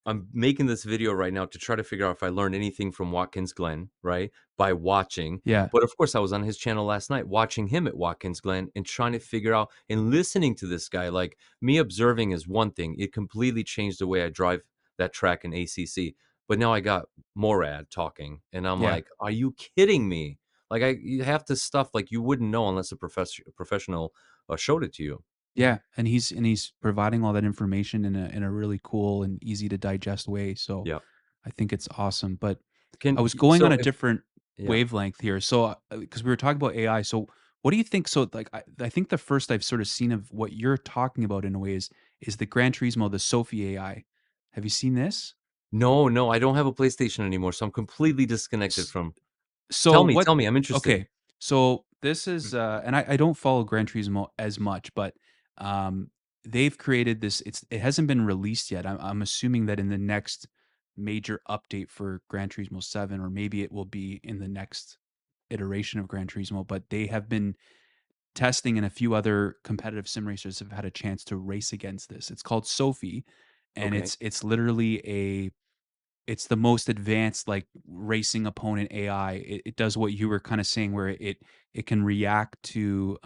I'm making this video right now to try to figure out if I learned anything from Watkins Glen, right? By watching. yeah, But of course, I was on his channel last night watching him at Watkins Glen and trying to figure out and listening to this guy. Like me observing is one thing. It completely changed the way I drive that track in ACC. But now I got Morad talking, and I'm yeah. like, are you kidding me? Like you have to stuff like you wouldn't know unless a professional showed it to you. Yeah, and he's providing all that information in a really cool and easy to digest way. So Yeah. I think it's awesome. But I Can was going on so a if different yeah. wavelength here. So because we were talking about AI, so what do you think? So like I think the first I've sort of seen of what you're talking about in a way is the Gran Turismo, the Sophie AI. Have you seen this? No, no, I don't have a PlayStation anymore, so I'm completely disconnected from So what tell me, I'm interested. okay. So this is and I don't follow Gran Turismo as much, but um they've created this, it hasn't been released yet. I'm assuming that in the next major update for Gran Turismo 7, or maybe it will be in the next iteration of Gran Turismo, but they have been testing, and a few other competitive sim racers have had a chance to race against this. It's called Sophie, and Okay. it's literally it's the most advanced like racing opponent AI. It does what you were kind of saying, where it can react to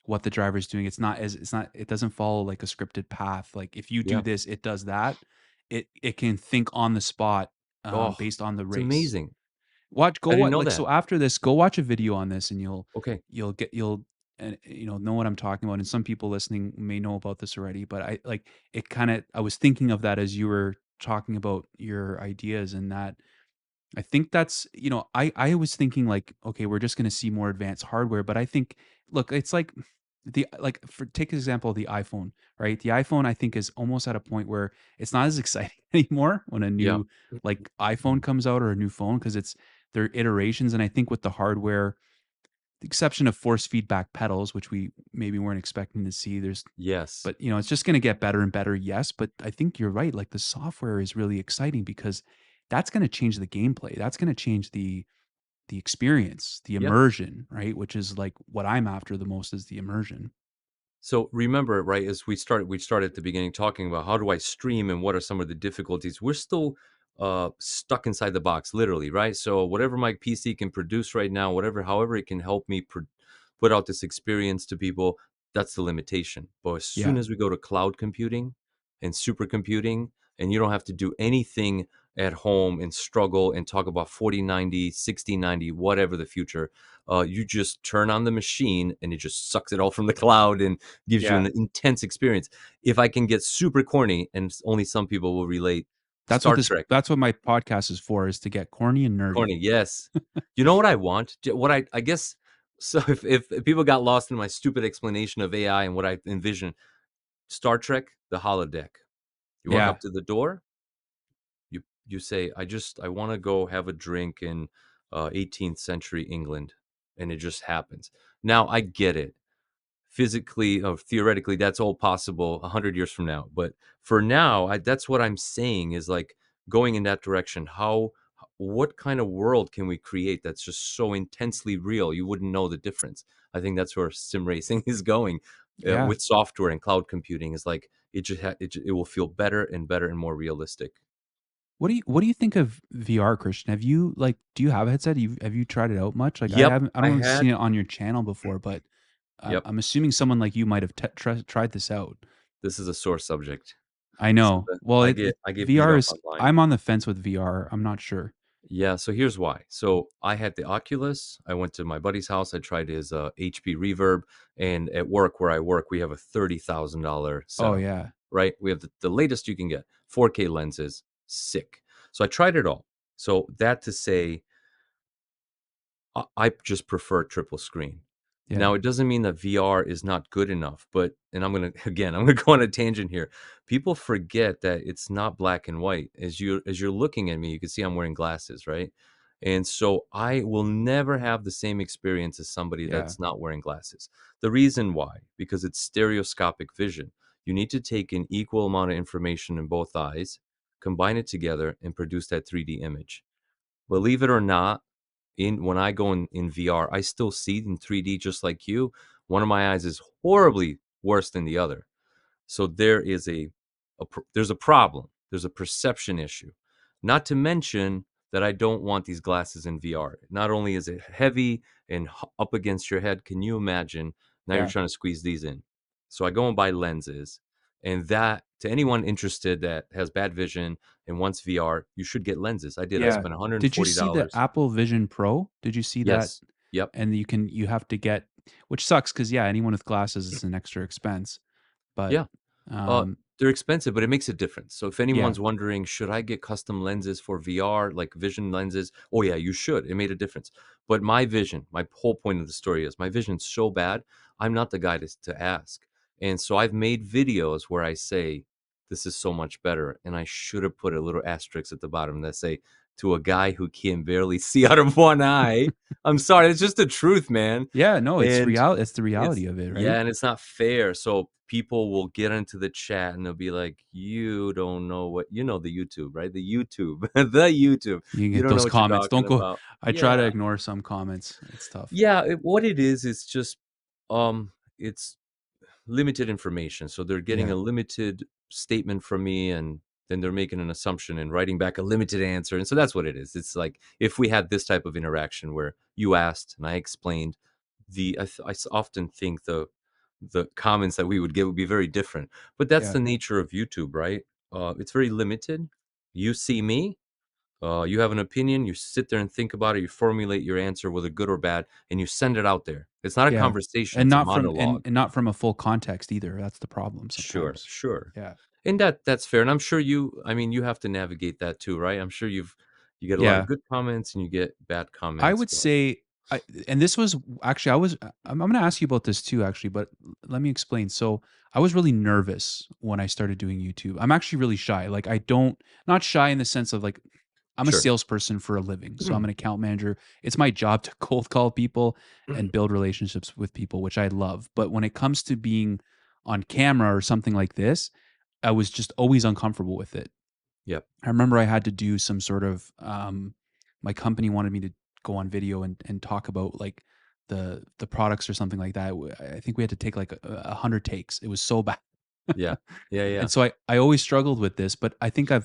what the driver's doing. It doesn't follow like a scripted path. Like if you do Yeah. this, it does that. It can think on the spot Oh, based on the it's race. amazing. Watch go I didn't what know like that. so after this, go watch a video on this and Okay. you'll and know what I'm talking about. And some people listening may know about this already, but I like it kind of I was thinking of that as you were talking about your ideas and that I think that's, I was thinking like, okay, we're just going to see more advanced hardware, but I think, look, it's like for take an example of the iPhone, right? The iPhone, I think, is almost at a point where it's not as exciting anymore when a Yeah. new like iPhone comes out or a new phone because it's their iterations, and I think with the hardware, the exception of force feedback pedals, which we maybe weren't expecting to see, there's Yes. but it's just going to get better and better, yes, but I think you're right, like the software is really exciting because that's going to change the gameplay. That's going to change the experience, the Yeah. immersion, right? Which is like what I'm after the most is the immersion. So remember, right, as we started at the beginning talking about how do I stream and what are some of the difficulties. We're still stuck inside the box, literally, right? So whatever my PC can produce right now, however it can help me put out this experience to people, that's the limitation. But as soon Yeah. as we go to cloud computing and supercomputing, and you don't have to do anything at home and struggle and talk about 4090, 6090, whatever the future, you just turn on the machine and it just sucks it all from the cloud and gives you Yeah. an intense experience. If I can get super corny, and only some people will relate, Star Trek. That's what my podcast is for, is to get corny and nerdy. Corny, yes. You know what I want? What I guess. So if people got lost in my stupid explanation of AI and what I envision, Star Trek, the holodeck. You walk Yeah. up to the door, you say, I want to go have a drink in 18th century England, and it just happens. Now I get it. Physically or theoretically, that's all possible 100 years from now, but for now, that's what I'm saying is like going in that direction. What kind of world can we create that's just so intensely real you wouldn't know the difference? I think that's where sim racing is going, Yeah. with software and cloud computing. Is like it will feel better and more realistic. What do you think of VR, Christian? Have you like do you have a headset? Have you tried it out much? Like Yep, I I don't see had. it on your channel before, but Yep, I'm assuming someone like you might have tried this out. this is a sore subject. I So know. Well, I get beat VR up is. online. I'm on the fence with VR. I'm not sure. Yeah, so here's why. So I had the Oculus. I went to my buddy's house. I tried his HP Reverb, and at work where I work, we have a $30,000 Oh setup. yeah. Right? We have the latest you can get, 4K lenses, sick. So I tried it all. So that to say, I just prefer triple screen. Yeah. Now, it doesn't mean that VR is not good enough, but and I'm gonna again, I'm gonna go on a tangent here. People forget that it's not black and white. As you're looking at me, you can see I'm wearing glasses, right? And so I will never have the same experience as somebody Yeah. that's not wearing glasses. The reason why, because it's stereoscopic vision. You need to take an equal amount of information in both eyes, combine it together, and produce that 3D image. Believe it or not, in when I go in VR, I still see in 3D just like you. One of my eyes is horribly worse than the other. So there is there's a problem. There's a perception issue. Not to mention that I don't want these glasses in VR. Not only is it heavy and up against your head, can you imagine? Now you're Yeah. trying to squeeze these in. So I go and buy lenses, and that to anyone interested that has bad vision and wants VR, you should get lenses. I did. I Yeah. spent Did you see the $140. Apple Vision Pro? Did you see that? Yes. Yep. And you have to get, which sucks because yeah, anyone with glasses is an extra expense. But Yeah. Uh, um, they're expensive, but it makes a difference. So if yeah, anyone's wondering, should I get custom lenses for VR, like vision lenses? Oh yeah, you should. It made a difference. But my vision, my whole point of the story is my vision's so bad, I'm not the guy to ask. And so I've made videos where I say, this is so much better. And I should have put a little asterisk at the bottom that say, to a guy who can barely see out of one eye. I'm sorry, it's just the truth, man. yeah, no, it's And real. It's the it's reality of it, right? yeah, and it's not fair. So people will get into the chat and they'll be like, "You don't know what you know the YouTube, right? The YouTube, the YouTube. You You get don't know those what you're comments. Don't talking go. about." I try to Yeah, ignore some comments. It's tough. yeah. What it is just it's limited information. So they're getting Yeah, a limited statement from me, and then they're making an assumption and writing back a limited answer. And so that's what it is. It's like if we had this type of interaction where you asked and I explained, often think the comments that we would get would be very different. But that's Yeah. the nature of YouTube, right? It's very limited. You see me, you have an opinion, you sit there and think about it, you formulate your answer, whether good or bad, and you send it out there. It's not a Yeah. conversation, And it's a not from monologue. and not from a full context either. That's the problem Sure, sometimes. sure. Yeah. And that's fair. And I'm sure I mean, you have to navigate that too, right? I'm sure you get a lot of Yeah. good comments and you get bad I comments, would but say I and this was actually I was I'm gonna ask you about this too, actually, but let me explain. So I was really nervous when I started doing YouTube. I'm actually really shy. Like I don't not shy in the sense of like I'm a sure. salesperson for a living. So I'm an account manager. It's my job to cold call people and build relationships with people, which I love. But when it comes to being on camera or something like this, I was just always uncomfortable with it. Yep. I remember I had to do some sort of my company wanted me to go on video and talk about like the products or something like that. I think we had to take like 100 takes. It was so bad. Yeah. Yeah, yeah. And so I always struggled with this, but I think I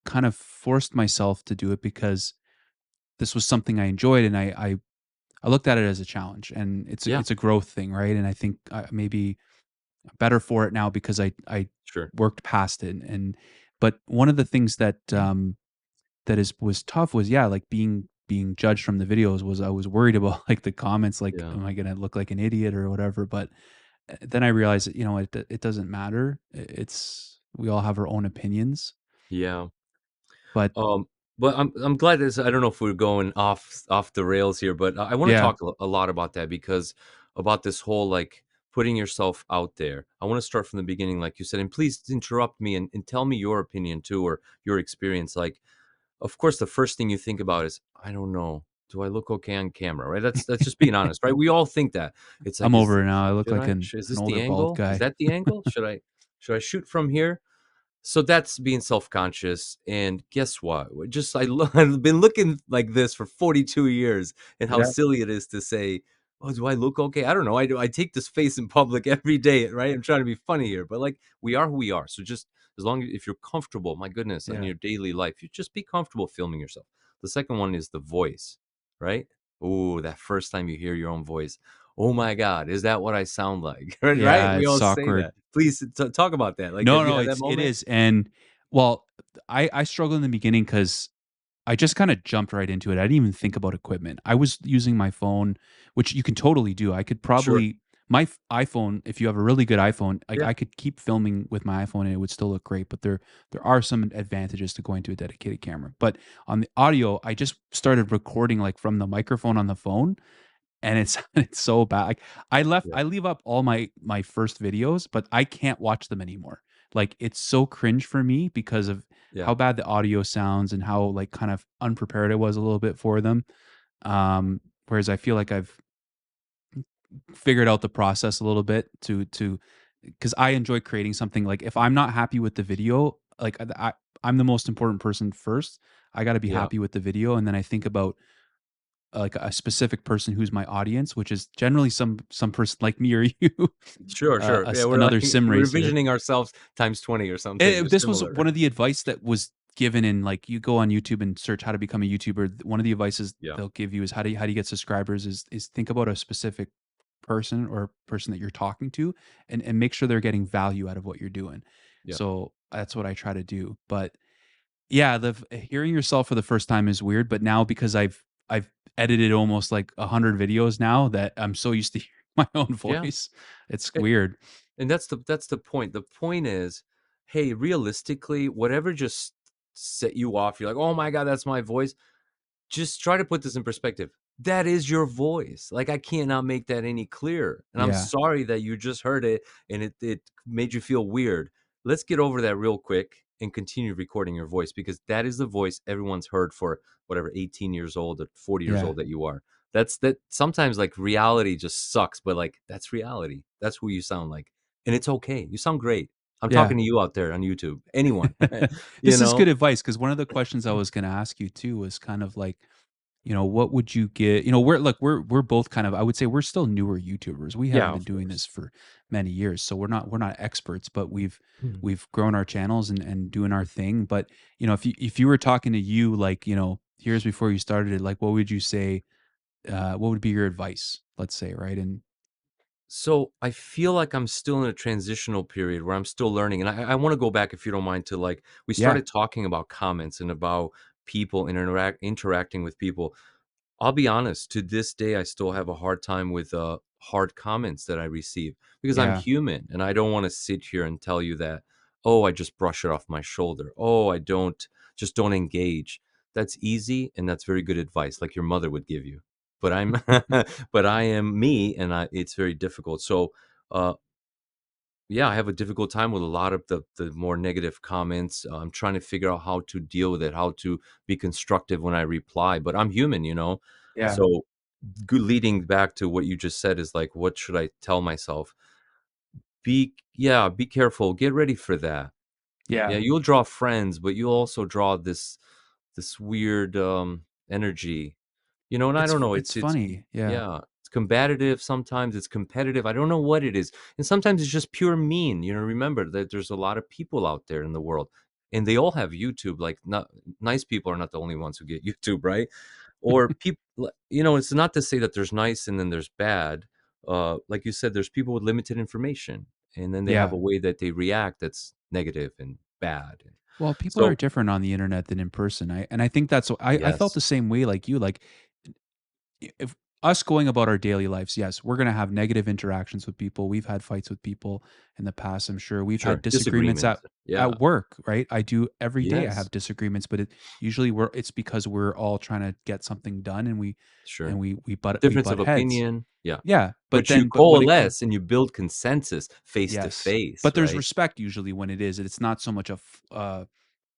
kind of forced myself to do it because this was something I enjoyed and I looked at it as a challenge and Yeah, it's a growth thing, right? And I think maybe better for it now because I sure. worked past it and but one of the things that is was tough was yeah, like being judged from the videos was I was worried about like the comments like Yeah. am I going to look like an idiot or whatever, but then I realized that it doesn't matter. It's we all have our own opinions, Yeah. but Um, but I'm glad this. I don't know if we're going off the rails here, but I want to yeah. talk a lot about that because about this whole like putting yourself out there. I want to start from the beginning, like you said, and please interrupt me and tell me your opinion too or your experience. Like, of course, the first thing you think about is, I don't know, do I look okay on camera? Right? That's just being honest, right? We all think that. It's like, I'm over it now. I look like is an this the older bald angle? Is guy. that the angle? Should I shoot from here? So that's being self-conscious, and guess what? I've been looking like this for 42 years, and how Yeah. silly it is to say, "Oh, do I look okay?" I don't know. I do. I take this face in public every day, right? I'm trying to be funny here, but like we are who we are. So just as long as if you're comfortable, my goodness, in Yeah. your daily life, you just be comfortable filming yourself. The second one is the voice, right? Oh, that first time you hear your own voice. Oh my God, is that what I sound like? Right? Yeah, We it's all say awkward. that. Please talk about that. Like, have No, you no, had that it moment? is. And well, I struggled in the beginning cuz I just kinda jumped right into it. I didn't even think about equipment. I was using my phone, which you can totally do. I could Sure. probably my iPhone, if you have a really good iPhone, like, Yeah. I could keep filming with my iPhone and it would still look great, but there are some advantages to going to a dedicated camera. But on the audio, I just started recording, like, from the microphone on the phone, and it's it's so bad. Like, Yeah. I leave up all my first videos, but I can't watch them anymore. Like, it's so cringe for me because of Yeah. how bad the audio sounds and how, like, kind of unprepared I was a little bit for them. Whereas I feel like I've figured out the process a little bit to because I enjoy creating something. Like, if I'm not happy with the video, like, I'm the most important person first. I gotta be Yeah. happy with the video, and then I think about like a specific person who's my audience, which is generally some person like me or you, Sure, sure. Yeah, we're another like sim we're racer. envisioning ourselves times 20 or something or This was similar. one of the advice that was given in like you go on YouTube and search how to become a YouTuber. One of the advices Yeah. they'll give you is how do you get subscribers is think about a specific person or person that you're talking to and make sure they're getting value out of what you're doing. Yeah. So that's what I try to do. But yeah, hearing yourself for the first time is weird, but now because I've edited almost like 100 videos now that I'm so used to hearing my own Yeah. voice. It's A weird. and that's the point. The point is, hey, realistically, whatever just set you off, you're like, "Oh my God, that's my voice." Just try to put this in perspective. That is your voice. Like, I cannot make that any clearer. And I'm Yeah. sorry that you just heard it and it made you feel weird. Let's get over that real quick and continue recording your voice because that is the voice everyone's heard for whatever 18 years old or 40 years Yeah. old that you are. That sometimes like reality just sucks, but like that's reality. That's who you sound like. And it's okay. You sound great. I'm Yeah. talking to you out there on YouTube. Anyone, you This is good know? advice because one of the questions I was gonna ask you too was kind of like, what would you get? We're both kind of, I would say we're still newer YouTubers. We Yeah, haven't been of doing this course. for many years, so we're not experts, but we've Mhm. we've grown our channels and doing our thing. But if you were talking to you, like, years before you started it, like, what would you say? What would be your advice? Let's say, right? And So I feel like I'm still in a transitional period where I'm still learning, and I want to go back, if you don't mind, to like we yeah, started talking about comments and about people and interacting with people. I'll be honest, to this day, I still have a hard time with hard comments that I receive because I'm yeah, human and I don't want to sit here and tell you that, oh, I just brush it off my shoulder. Oh, I just don't engage. That's easy and that's very good advice, like your mother would give you. But I'm, but I am me, and it's very difficult. So, uh, yeah, I have a difficult time with a lot of the more negative comments. I'm trying to figure out how to deal with it, how to be constructive when I reply. But I'm human, you know. yeah, So, leading back to what you just said is like, what should I tell myself? Be careful. Get ready for that. Yeah, yeah. you'll draw friends, but you'll also draw this weird energy. You know, and I don't know. It's It's funny, yeah, yeah, it's combative. Sometimes it's competitive. I don't know what it is, and sometimes it's just pure mean. You know, remember that there's a lot of people out there in the world, and they all have YouTube. Like, not nice people are not the only ones who get YouTube, right? Or people, you know, it's not to say that there's nice and then there's bad. Like you said, there's people with limited information, and then they have yeah. a way that they react that's negative and bad. Well, people are So, different on the internet than in person. I think I felt yes, the same way like you. Like, if us going about our daily lives, yes, we're going to have negative interactions with people. We've had fights with people in the past. I'm sure we've had sure, disagreements disagreement. Yeah, at work, right? I do every day. I yes, have disagreements, but usually it's because we're all trying to get something done, and we sure. and we Difference butt of heads. opinion. Yeah, Yeah, but you but when it comes, coalesce and you build consensus face to yes, face, but there's right? respect usually when it is. It's not so much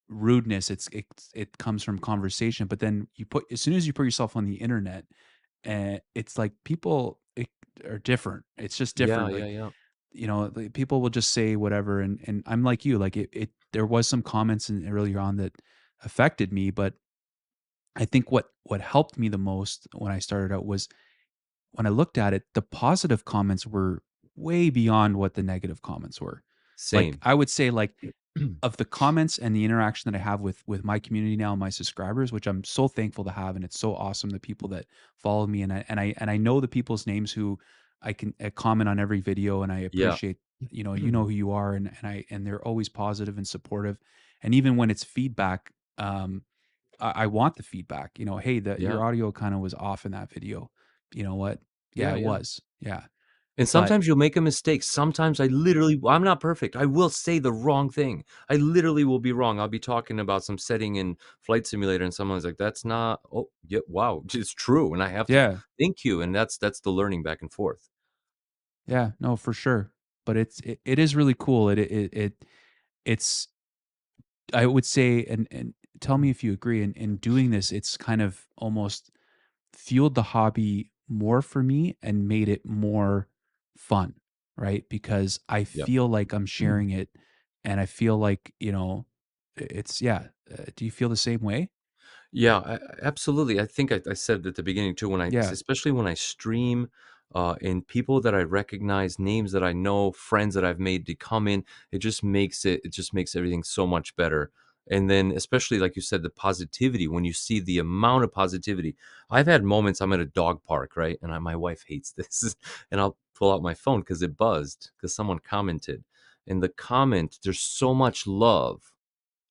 rudeness. It comes from conversation. But then as soon as you put yourself on the internet, and it's like are different. It's just Yeah, different. yeah, Like, yeah. like, people will just say whatever, and I'm like you. Like, there was some comments earlier on that affected me, but I think what helped me the most when I started out was when I looked at it, the positive comments were way beyond what the negative comments were. Like, Same. I would say, like, of the comments and the interaction that I have with my community now, my subscribers, which I'm so thankful to have, and it's so awesome, the people that follow me, and I know the people's names who I can comment on every video, and I Yeah. appreciate, who you are, and they're always positive and supportive, and even when it's feedback, I want the feedback. Hey, that Yeah. your audio kind of was off in that video. You know what? Yeah, Yeah, it yeah. was. Yeah, And but sometimes you'll make a mistake. Sometimes I'm not perfect. I will say the wrong thing. I literally will be wrong. I'll be talking about some setting in Flight Simulator and someone's like, "That's not." Oh, yeah, wow, it's true. And I have to, yeah, thank you. And that's the learning back and forth. yeah, no, for sure. But it is really cool. It's, I would say, and tell me if you agree. In doing this, it's kind of almost fueled the hobby more for me and made it more fun, right? Because I Yep. feel like I'm sharing it, and I feel like, it's, yeah. Do you feel the same way? Yeah, absolutely. I think I said at the beginning too, Yeah, especially when I stream, and people that I recognize, names that I know, friends that I've made to come in, it just makes everything so much better. And then, especially like you said, the positivity, when you see the amount of positivity. I've had moments, I'm at a dog park, right? And my wife hates this, and I'll pull out my phone because it buzzed because someone commented. And the comment, there's so much love,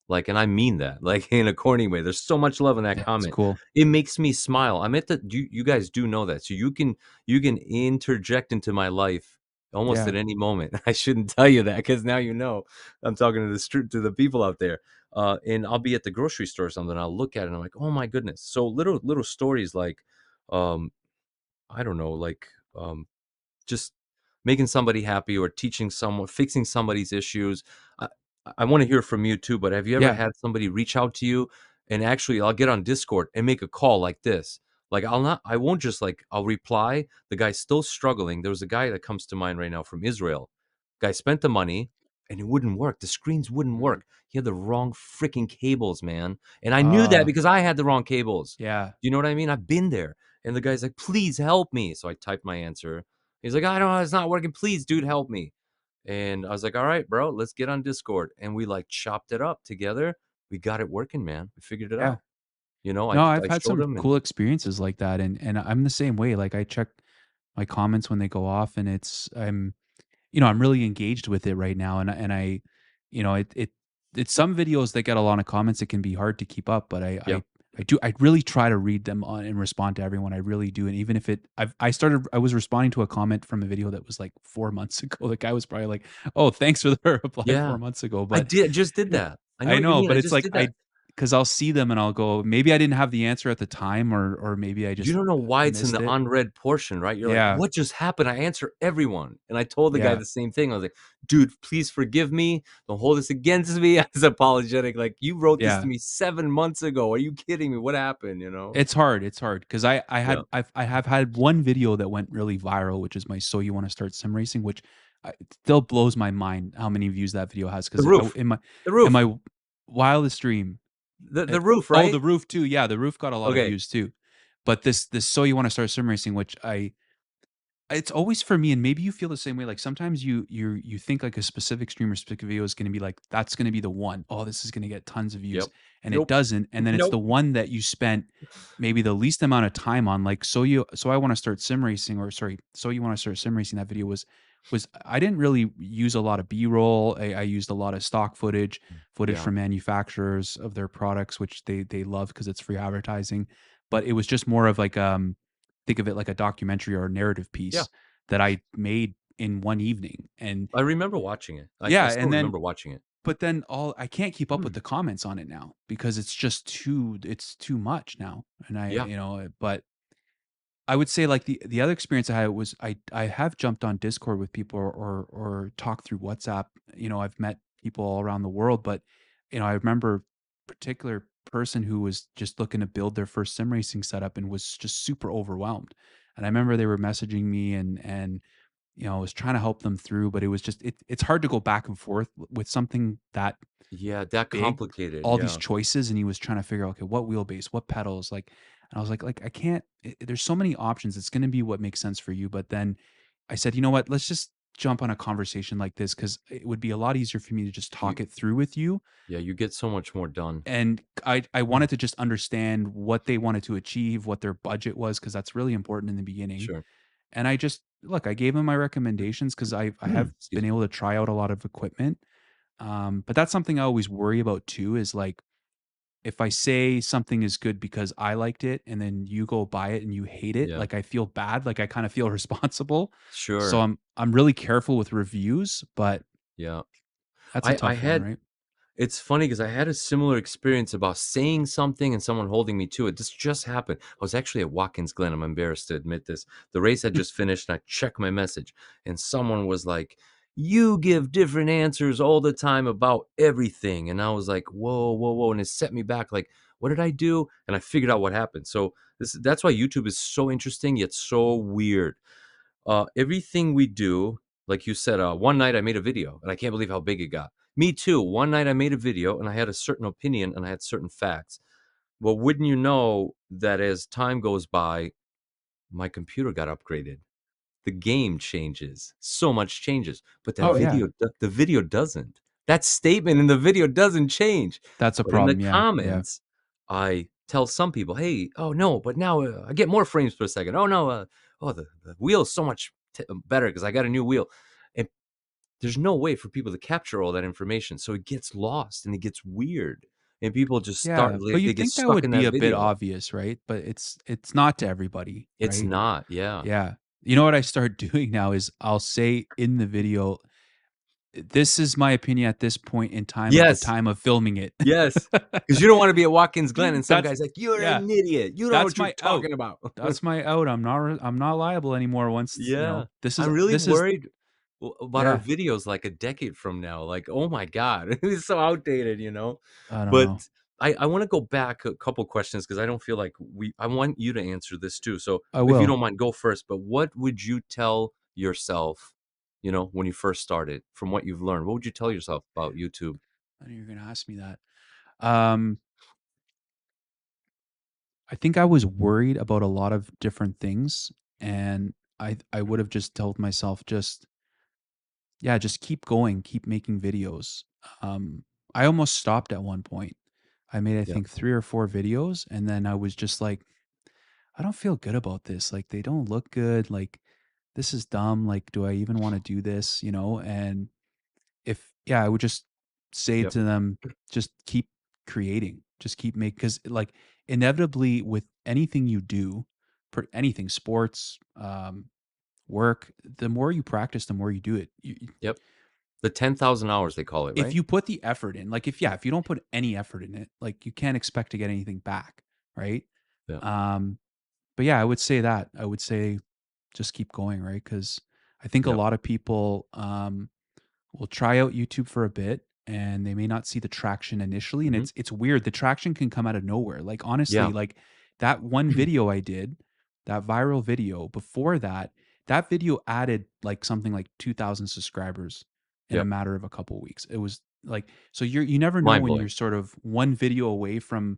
like, and I mean that, like, in a corny way. There's so much love in that yeah, it's comment. cool. It makes me smile. I'm at the you guys do know that. So you can interject into my life almost Yeah, at any moment. I shouldn't tell you that because now you know I'm talking to the street to the people out there. And I'll be at the grocery store or something. I'll look at it and I'm like, oh my goodness. So little stories like, um, I don't know, like, just making somebody happy or teaching someone, fixing somebody's issues. I, I want to hear from you too, but have you ever yeah, had somebody reach out to you and actually I'll get on Discord and make a call like this? Like, I won't just like, I'll reply. The guy's still struggling. There was a guy that comes to mind right now from Israel. Guy spent the money. and it wouldn't work. The screens wouldn't Mm. work. He had the wrong freaking cables, man. And I knew that Uh, because I had the wrong cables. yeah, You know what I mean? I've been there. And the guy's like, please help me. So I typed my answer. He's like, I don't know, it's not working. Please, dude, help me. And I was like, all right, bro, let's get on Discord. And we like chopped it up together. We got it working, man. We figured it yeah. out. You know, No, I've I had showed some him and cool experiences like that, and I'm the same way. Like I check my comments when they go off, and I'm really engaged with it right now, and I it's some videos that get a lot of comments. It can be hard to keep up, but yeah. I really try to read them on and respond to everyone. I really do, and even if I was responding to a comment from a video that was like 4 months ago. The guy was probably like, "Oh, thanks for the reply Yeah. 4 months ago," I but did just did yeah, that. I know I what you know, mean. but I it's just like did that. because I'll see them and I'll go, maybe I didn't have the answer at the time, or maybe I You just don't know why it's in missed the it. unread portion, right? You're like, Yeah, "What just happened?" I answer everyone, and I told the guy yeah. the same thing. I was like, "Dude, please forgive me. Don't hold this against me." I was apologetic, like, "You wrote this to Yeah. me 7 months ago. Are you kidding me? What happened?" You know? It's hard because Yeah. I have had one video that went really viral, which is my "So You Wanna Start Sim Racing," which it still blows my mind how many views that video has. The Because roof. The in roof. my wildest dream, The roof, oh, right? the roof too, yeah, the roof got a lot of Okay. views too. But this "So You Wanna Start Sim Racing," which it's always for me, and maybe you feel the same way. Like sometimes you think like a specific stream or specific video is going to be like that's going to be the one. Oh, this is going to get tons of views, Yep. and it Nope. doesn't. And then it's the Nope. one that you spent maybe the least amount of time on. Like so I want to start sim racing, or sorry, so you want to start sim racing. That video was I didn't really use a lot of B roll. I used a lot of stock footage Yeah. from manufacturers of their products, which they love because it's free advertising. But it was just more of like think of it like a documentary or a narrative Yeah. piece that I made in one evening. And I remember watching it. I yeah, still and then remember watching it. but then all I can't keep up with Mm. the comments on it now because it's too much now. And Yeah. but I would say like the other experience I had was I have jumped on Discord with people or talked through WhatsApp. I've met people all around the world, but I remember a particular person who was just looking to build their first sim racing setup and was just super overwhelmed. And I remember they were messaging me and I was trying to help them through, but it was just it's hard to go back and forth with something that Yeah, that big, complicated. all these Yeah. choices, and he was trying to figure out, okay, what wheelbase, what pedals, like, and I was like I can't. There's so many options. It's going to be what makes sense for you. But then I said, you know what? Let's just jump on a conversation like this because it would be a lot easier for me to just You talk it through with you. yeah, you get so much more done. And I Mm. wanted to just understand what they wanted to achieve, what their budget was, because that's really important in the beginning. Sure. And I just look, I gave him my recommendations because I have Excuse been me. able to try out a lot of equipment. But that's something I always worry about too, is like if I say something is good because I liked it and then you go buy it and you hate it, Yeah. like I feel bad, like I kind of feel responsible. So Sure. I'm really careful with reviews, but Yeah. that's a I tough one, had right? it's funny because I had a similar experience about saying something and someone holding me to it. This just happened. I was actually at Watkins Glen. I'm embarrassed to admit this. The race had just finished and I checked my message and someone was like, "You give different answers all the time about everything." And I was like, "Whoa, whoa, whoa." And it set me back like, "What did I do?" And I figured out what happened. So that's why YouTube is so interesting yet so weird. Everything we do, like you said, one night I made a video and I can't believe how big it got. Me too. One night I made a video and I had a certain opinion and I had certain facts. Well, wouldn't you know that as time goes by, my computer got upgraded. The game changes. So much changes, but Oh yeah, the video doesn't. That statement in the video doesn't change. that's a But in the problem. Yeah, yeah, comments, I tell some people, "Hey, oh no, but now I get more frames per second. Oh no, oh the wheel is so much better because I got a new wheel." And there's no way for people to capture all that information, so it gets lost and it gets weird, and people just start yeah. But they you'd get think that stuck would in be that a bit video. obvious, right? But it's not to everybody, It's right? not. Yeah. Yeah. You know what I start doing now is I'll say in the video, this is my opinion at this point in time at the Yes. time of filming it. Yes, because you don't wanna be at Watkins Glen and some That's guy's like, "You're yeah, an idiot. You don't know that's what you're my out. talking about." That's my out. I'm not liable anymore once, Yeah. I'm really this is worried about our yeah, videos like a decade from now. Like, oh my god, it's so outdated, you know? I don't But know. I wanna go back a couple questions because I don't feel like I want you to answer this too. So, I if you will. don't mind, go first, but what would you tell yourself when you first started, from what you've learned? What would you tell yourself about YouTube? I knew you were gonna ask me that. Um, I think I was worried about a lot of different things, and I would have just told myself, just yeah, just keep going, keep making videos. I almost stopped at one point. I made, I Yep, think, 3 or 4 videos, and then I was just like, "I don't feel good about this, like, they don't look good, like, this is dumb, like, do I even wanna do this?" You know? And if yeah, I would just say yep, to them, "Just keep creating, just keep make," because, like, inevitably with anything you do, anything, sports, work, the more you practice, the more you do it. yep. The 10,000 hours they call it, If right? you put the effort in, like, if yeah, if you don't put any effort in it, like, you can't expect to get anything back, right? Yeah, Um, but yeah, I would say that. I would say just keep going, right? Because I think a yep, lot of people, will try out YouTube for a bit and they may not see the traction initially, and mhm, it's weird. The traction can come out of nowhere. Like, yeah, honestly, like that one video I did, that viral video, before that, that video added like something like 2,000 subscribers in a yep. matter of a couple weeks. It was like, so you never know Mind when blowing. you're sort of one video away from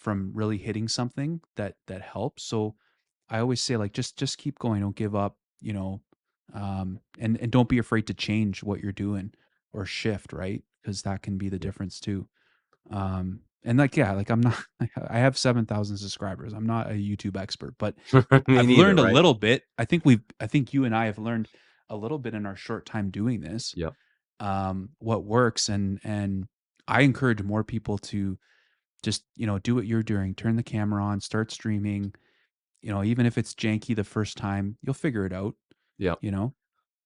really hitting something that helps. So I always say, like, just keep going, don't give up, and don't be afraid to change what you're doing or shift, right? Because that can be the Yep. difference too. And like, yeah, like I'm not, I have 7,000 subscribers. I'm not a YouTube expert, but Me I've neither, learned a right? little bit. I think you and I have learned a little bit in our short time doing this, Yep, what works. And I encourage more people to just, do what you're doing, turn the camera on, start streaming, even if it's janky the first time, you'll figure it out, yep. you know?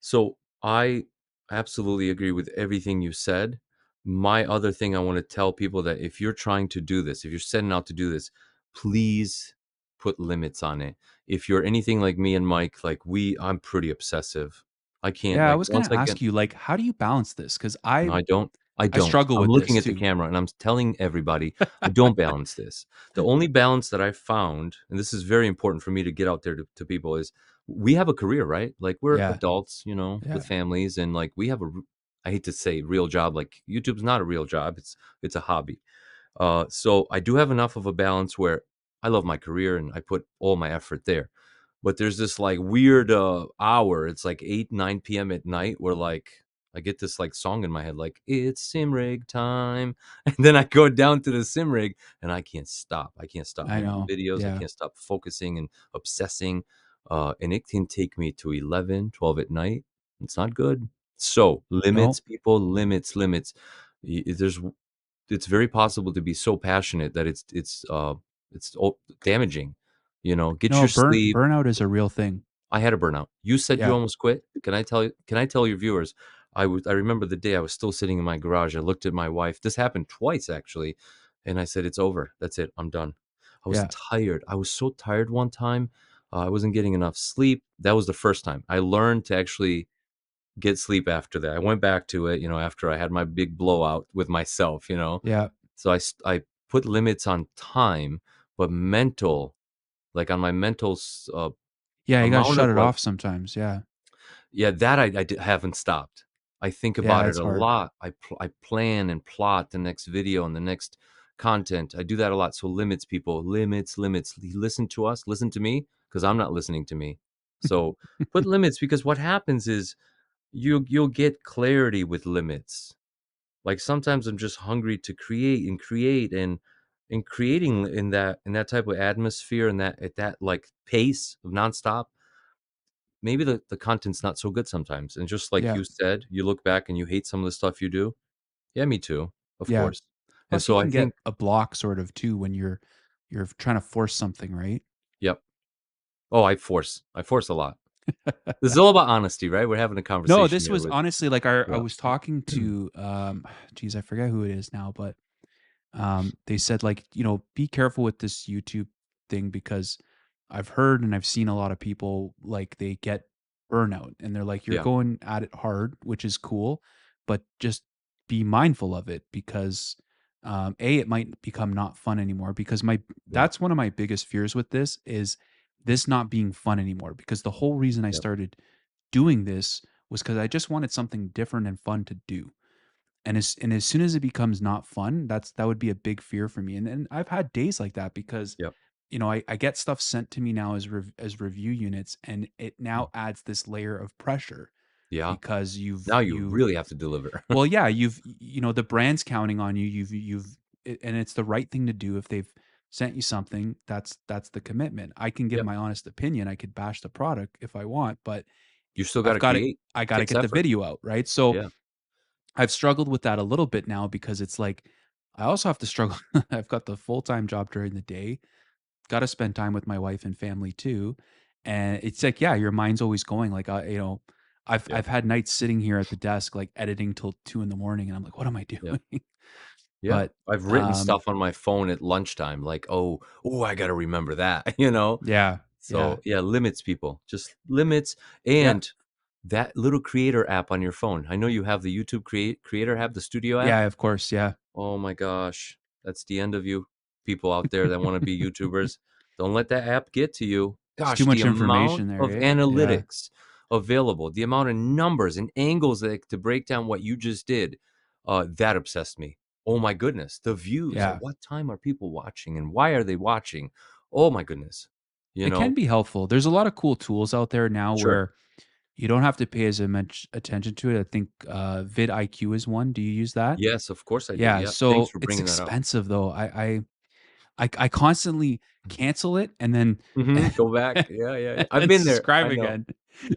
So I absolutely agree with everything you said. My other thing I want to tell people that if you're trying to do this, if you're setting out to do this, please put limits on it. If you're anything like me and Mike, like I'm pretty obsessive. I can't Yeah, I like was once gonna I get ask you, like, how do you balance this? Because no, I don't. I I don't. struggle I'm with looking this at the too. camera and I'm telling everybody, I don't balance this. The only balance that I found, and this is very important for me to get out there to people, is we have a career, right? Like we're Yeah, adults, with yeah. families, and like we have I hate to say real job. Like YouTube's not a real job. It's a hobby. So I do have enough of a balance where I love my career and I put all my effort there. But there's this like weird hour. It's like 8, 9 p.m. at night where like I get this like song in my head, like it's sim rig time. And then I go down to the sim rig and I can't stop. I can't stop I making know. videos. I Yeah. can't stop focusing and obsessing. And it can take me to 11, 12 at night. It's not good. So limits, No, people, limits, limits. There's it's very possible to be so passionate that it's damaging. Get no, your sleep. burnout is a real thing. I had a burnout. You said you Yeah, almost quit. Can I tell your viewers, I remember the day I was still sitting in my garage. I looked at my wife. This happened twice actually, and I said, "It's over. That's it. I'm done." I was yeah, tired. I was so tired one time. I wasn't getting enough sleep. That was the first time. I learned to actually get sleep after that. I went back to it, after I had my big blowout with myself. yeah. So I put limits on time, but like on my mental Yeah, you gotta amount shut of it like, off sometimes, yeah. yeah, that haven't stopped. I think about Yeah, it it's a hard. lot. I plan and plot the next video and the next content. I do that a lot. So limits, people, limits, limits. Listen to us, listen to me, because I'm not listening to me. So put limits, because what happens is you'll get clarity with limits. Like sometimes I'm just hungry to create and create and creating in that type of atmosphere and that at that like pace of nonstop. Maybe the content's not so good sometimes. And just like Yeah, you said, you look back and you hate some of the stuff you do. Yeah, me too, of yeah. course. And Plus, you so I can get think, a block sort of too when you're trying to force something, right? yep. Oh, I force a lot. This is all about honesty, right? We're having a No, conversation this here was with, honestly like I yeah, was talking to, geez, I forget who it is now, but they said, like, be careful with this YouTube thing because I've heard and I've seen a lot of people, like, they get burnout and they're like, you're yeah, going at it hard, which is cool, but just be mindful of it because it might become not fun anymore because yeah, that's one of my biggest fears with this is this not being fun anymore because the whole reason I yep, started doing this was because I just wanted something different and fun to do. And as soon as it becomes not fun, that would be a big fear for me. And I've had days like that because Yep. I get stuff sent to me now as review units, and it Mm. now adds this layer of pressure Yeah. because Now you really have to deliver. well, yeah, the brand's counting on you. And it's the right thing to do. If they've sent you something, that's the commitment. I can give Yep. my honest opinion. I could bash the product if I want, but You still I've gotta got to create. I got to Takes get the effort. video out, right? So Yeah. I've struggled with that a little bit now because it's like I also have to struggle. I've got the full-time job during the day, got to spend time with my wife and family too. And it's like, yeah, your mind's always going. Like, Yep. I've had nights sitting here at the desk, like editing till 2 in the morning, and I'm like, what am I Yep. doing? Yeah. But I've written um, stuff on my phone at lunchtime, like, "Oh, I gotta remember that," yeah, yeah, So, yeah, limits people, just limits, yeah, and that little creator app on your phone. I know you have the YouTube creator app, the studio app. yeah. Of course, yeah. Oh my gosh, that's the end of you, people out there that wanna be YouTubers. Don't let that app get to you. It's too Gosh, the much amount information there, of eh? Yeah, analytics available, the amount of numbers and angles that to break down what you just did, that obsessed me. Oh my goodness, the views, at yeah. what time are people watching and why are they watching? Oh my goodness, you It can know? be helpful. There's a lot of cool tools out there now Sure. where you don't have to pay as much attention to it. I think vidIQ is one. Do you use that? Yes, of course I do, Yeah. yeah, thanks So for it's bringing that up. expensive though. I constantly cancel it and then Mhm, go back. Yeah, yeah, yeah. and I've then been there, subscribe I know. again.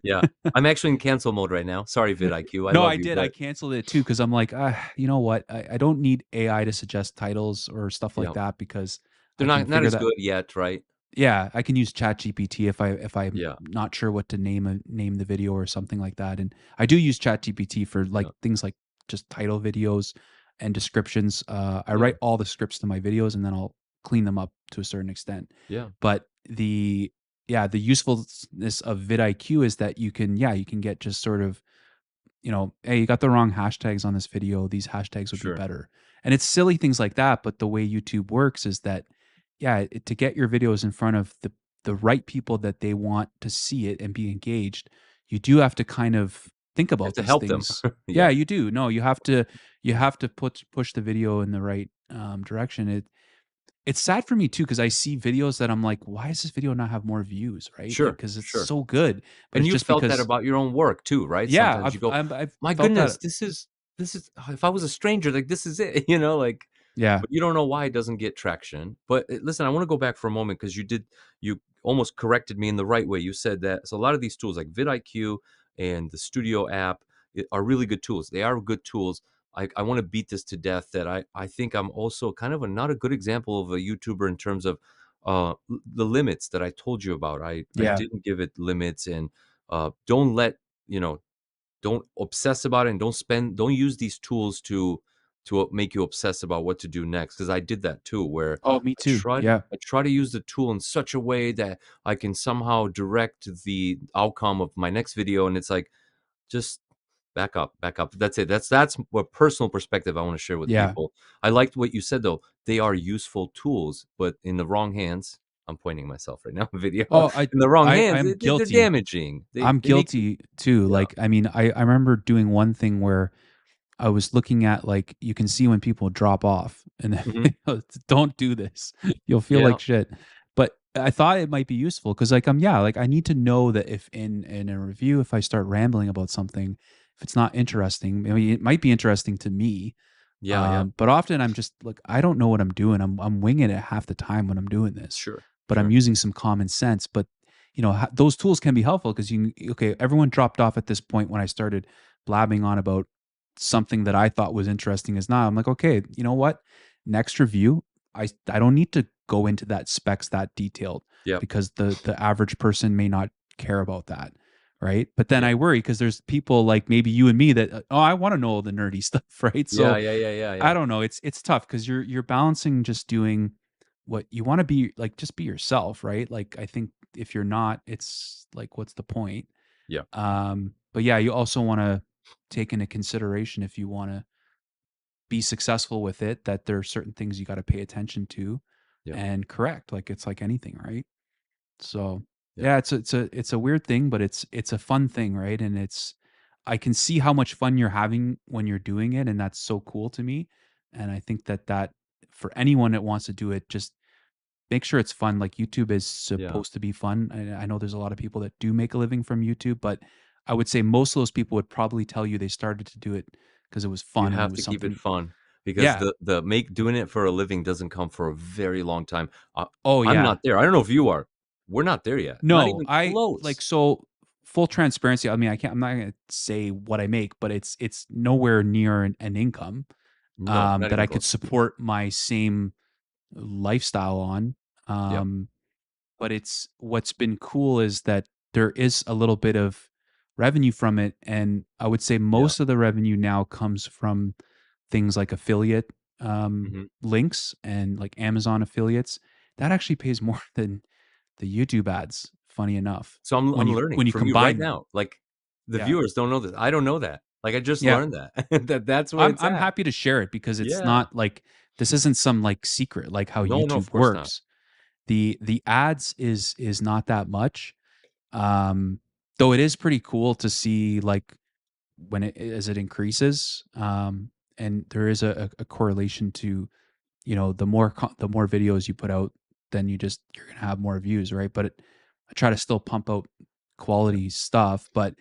Yeah. I'm actually in cancel mode right now. Sorry, vidIQ, I No, love I you, did. I but canceled it too because I'm like, you know what? I don't need AI to suggest titles or stuff like yeah. that because They're I can not figure as that. good yet, right? Yeah, I can use ChatGPT if I'm Yeah, not sure what to name the video or something like that. And I do use ChatGPT for like yeah, things like just title videos and descriptions. I yeah, write all the scripts to my videos and then I'll clean them up to a certain extent. yeah, But the usefulness of vidIQ is that you can get just sort of, hey, you got the wrong hashtags on this video. These hashtags would be sure. better. And it's silly things like that. But the way YouTube works is that, yeah, to get your videos in front of the right people that they want to see it and be engaged, you do have to kind of think You have about to these help them. things. Yeah, Yeah, you do. No, you have to push the video in the right direction. It's sad for me too because I see videos that I'm like, why does this video not have more views? Right? Like, sure, because it's sure. so good, but And it's you just felt that because, about your own work too, right? yeah, Sometimes you go, I've "My felt goodness, that. this is if I was a stranger, like, this is it," like, Yeah. but you don't know why it doesn't get traction. But, listen, I wanna go back for a moment because you almost corrected me in the right way. You said that so a lot of these tools like vidIQ and the Studio app are really good tools. They are good tools. I wanna beat this to death that I think I'm also kind of not a good example of a YouTuber in terms of, the limits that I told you about. I Yeah. didn't give it limits and, don't let you know, don't obsess about it and don't use these tools to make you obsess about what to do next. Because I did that too, where Oh, me too. Yeah. I try to use the tool in such a way that I can somehow direct the outcome of my next video, and it's like, just back up, back up. That's it. That's what personal perspective I want to share with Yeah. people. I liked what you said though. They are useful tools, but in the wrong hands, I'm pointing myself right now, video. Oh, In the wrong hands, I'm they're guilty. damaging. I'm They make you, guilty too. yeah. Like, I mean, I remember doing one thing where I was looking at, like, you can see when people drop off and Mhm. then don't do this. You'll feel Yeah, like shit. But I thought it might be useful because, like, yeah, like I need to know that if in a review, if I start rambling about something, if it's not interesting, I mean, it might be interesting to me. yeah, yeah. But often I'm just like, I don't know what I'm doing. I'm winging it half the time when I'm doing this, Sure, but I'm sure. using some common sense. But those tools can be helpful because okay, everyone dropped off at this point when I started blabbing on about something that I thought was interesting as not. I'm like, okay, you know what? Next review, I don't need to go into that specs that detailed Yep, because the average person may not care about that. Right. But then yep. I worry because there's people like maybe you and me that, oh, I want to know all the nerdy stuff. Right. Yeah, So yeah, yeah, yeah, I yeah. don't know. It's tough because you're balancing just doing what you want to be, like, just be yourself, right? Like, I think if you're not, it's like, what's the point? Yeah, But yeah, you also want to take into consideration if you want to be successful with it, that there are certain things you got to pay attention to yeah, and correct. Like, it's like anything, right? So yeah, yeah, it's a weird thing, but it's a fun thing, right? And it's I can see how much fun you're having when you're doing it, and that's so cool to me. And I think that for anyone that wants to do it, just make sure it's fun. Like YouTube is Yeah. supposed to be fun. I know there's a lot of people that do make a living from YouTube, but I would say most of those people would probably tell you they started to do it because it was You fun and it have was to keep it something. fun because Yeah. the make doing it for a living doesn't come for a very long time. Uh, Oh I'm yeah. not there. I don't know if you are. We're not there yet. Not No, even I like close. so full transparency. I mean, I'm not gonna say what I make, but it's nowhere near an income No, not that even I could close. support my same lifestyle on. Yep. Um, but it's what's been cool is that there is a little bit of revenue from it, and I would say Yeah. most of the revenue now comes from things like affiliate Mhm. links and like Amazon affiliates. That actually pays more than the YouTube ads. Funny enough, So I'm learning when you from you right combine them, now. Like, the yeah, viewers don't know this. I don't know that. Like, I just yeah. learned that. That's where it's I'm at. happy to share it because it's Yeah. not like this isn't some like secret like how No, no, of YouTube course not. works. The ads is not that much. Um, though it is pretty cool to see like when it as it increases. And there is a correlation to, the more videos you put out, then you're gonna have more views, right? But I try to still pump out Yeah. quality stuff. But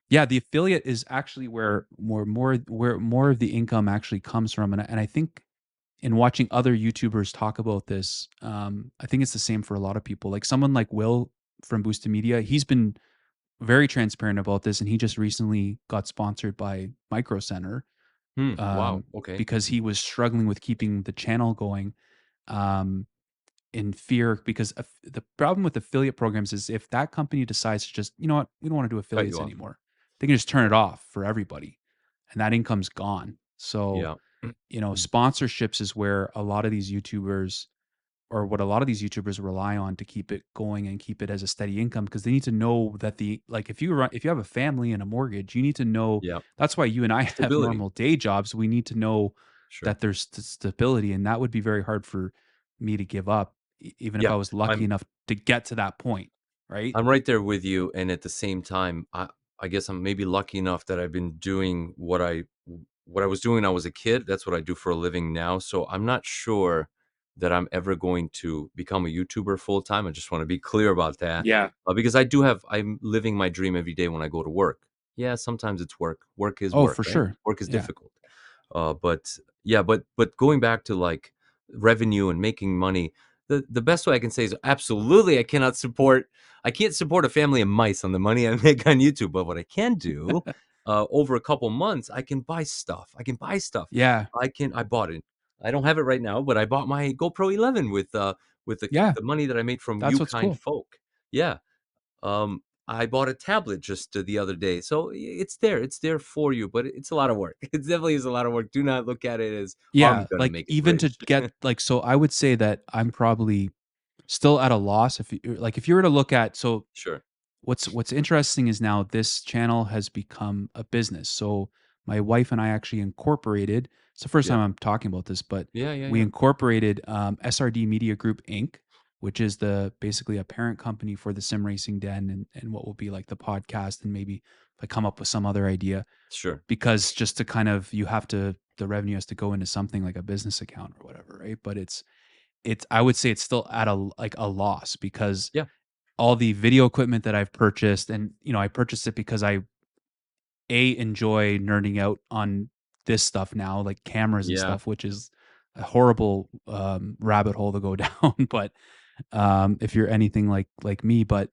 yeah, the affiliate is actually where more of the income actually comes from. And I think in watching other YouTubers talk about this, I think it's the same for a lot of people. Like someone like Will from Boosted Media, he's been very transparent about this, and he just recently got sponsored by Micro Center Wow. Okay. because he was struggling with keeping the channel going. Um, in fear because the problem with affiliate programs is if that company decides to just, you know what, we don't want to do Cut you affiliates off. anymore, they can just turn Yeah. it off for everybody, and that income's gone. So, Yeah. sponsorships is where a lot of these YouTubers or what a lot of these YouTubers rely on to keep it going and keep it as a steady income because they need to know that if you have a family and a mortgage, you need to know Yeah. that's why you and I have Stability. normal day jobs. We need to know Sure. that there's stability, and that would be very hard for me to give up, even if Yeah. I was lucky I'm enough to get to that point, right? I'm right there with you, and at the same time, I guess I'm maybe lucky enough that I've been doing what I was doing when I was a kid. That's what I do for a living now. So I'm not sure that I'm ever going to become a YouTuber full time. I just want to be clear about that, Yeah. because I'm living my dream every day when I go to work. Yeah, sometimes it's work. Work is Oh, work, for right? sure. Work is Yeah. difficult. But yeah, but going back to like revenue and making money, the best way I can say is absolutely I can't support a family of mice on the money I make on YouTube. But what I can do, over a couple months, I can buy stuff. I can buy stuff. Yeah. I bought it. I don't have it right now, but I bought my GoPro 11 with Yeah. the money that I made from That's you what's kind cool. folk. Yeah. I bought a tablet just the other day, so it's there. It's there for you, but it's a lot of work. It definitely is a lot of work. Do not look at it as, oh, I'm Yeah. gonna Like make it even to rich. get like, so I would say that I'm probably still at a loss if you were to look at, so Sure. what's interesting is now this channel has become a business. So my wife and I actually incorporated. It's the first Yeah. time I'm talking about this, but Yeah. Yeah. we Yeah. incorporated SRD Media Group Inc., which is the basically a parent company for the Sim Racing Den and what will be like the podcast, and maybe if I come up with some other idea, Sure. because just to kind of the revenue has to go into something like a business account or whatever, right? But it's I would say it's still at a loss because Yeah. all the video equipment that I've purchased, and I purchased it because I enjoy nerding out on this stuff now, like cameras and Yeah. stuff, which is a horrible rabbit hole to go down. But if you're anything like me, but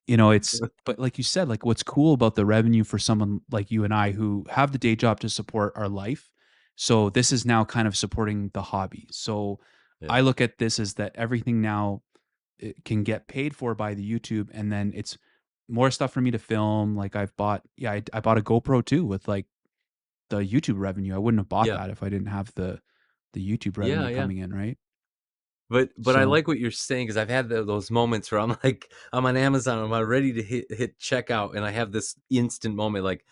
but like you said, like what's cool about the revenue for someone like you and I who have the day job to support our life. So this is now kind of supporting the hobby. So Yeah. I look at this as that everything now it can get paid for by the YouTube, and then it's more stuff for me to film. Like I bought a GoPro too with like the YouTube revenue. I wouldn't have bought Yeah. that if I didn't have the YouTube Yeah. revenue Yeah. coming in, right? But I So like what you're saying because I've had those moments where I'm like, I'm on Amazon, I'm ready to hit checkout, and I have this instant moment like,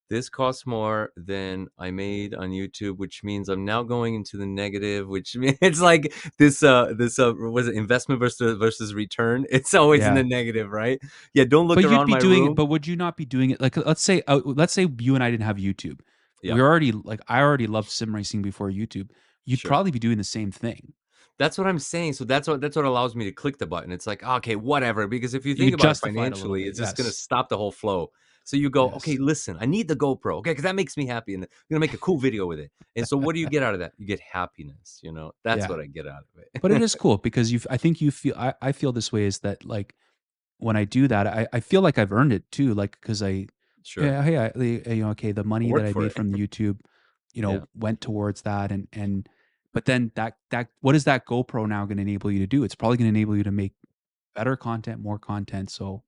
this costs more than I made on YouTube, which means I'm now going into the negative, which means it's like this was it investment versus return? It's always in the Yeah. negative, right? Yeah, don't look But you'd around be my doing it, room. but would you not be doing it like let's say you and I didn't have YouTube. Yeah, We already like I already loved sim racing before YouTube. You'd sure. probably be doing the same thing. That's what I'm saying. So that's what allows me to click the button. It's like, okay, whatever. Because if you You think could about it justify it a little financially, bit. it's just gonna Yes. stop the whole flow. So you go, okay, Yes. listen, I need the GoPro, okay, because that makes me happy, and I'm gonna make a cool video with it. And so, what do you get out of that? You get happiness. That's Yeah. what I get out of But it it. is cool because I think you feel I feel this way is that like when I do that, I feel like I've earned it too. Like because Sure, yeah, hey, okay, the I money that worked I for made it. from the YouTube, Yeah, went towards that and but then that what is that GoPro now going to enable you to do? It's probably going to enable you to make better content, more content. So,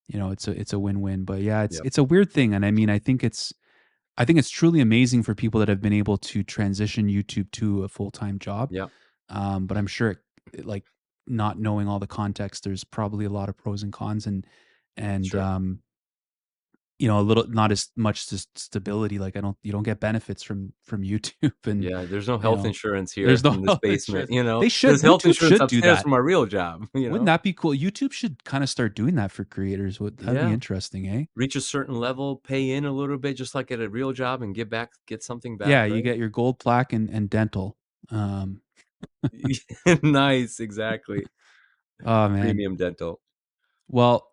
it's a win-win. But yeah, yep, it's a weird thing. And I mean, I think it's truly amazing for people that have been able to transition YouTube to a full-time job. yep, But I'm sure like not knowing all the context, there's probably a lot of pros and cons and sure. a little not as much stability. Like you don't get benefits from YouTube and Yeah, there's no you health know, insurance there's here no in this health basement. insurance. They should There's health YouTube insurance should do upstairs that. from our real job. Wouldn't that be cool? YouTube should kind of start doing that for creators. That'd be Yeah. interesting, eh? Reach a certain level, pay in a little bit, just like at a real job, and get something back, Yeah, you right? get your gold plaque and dental. Um, Nice, exactly. oh man. Premium dental. Well,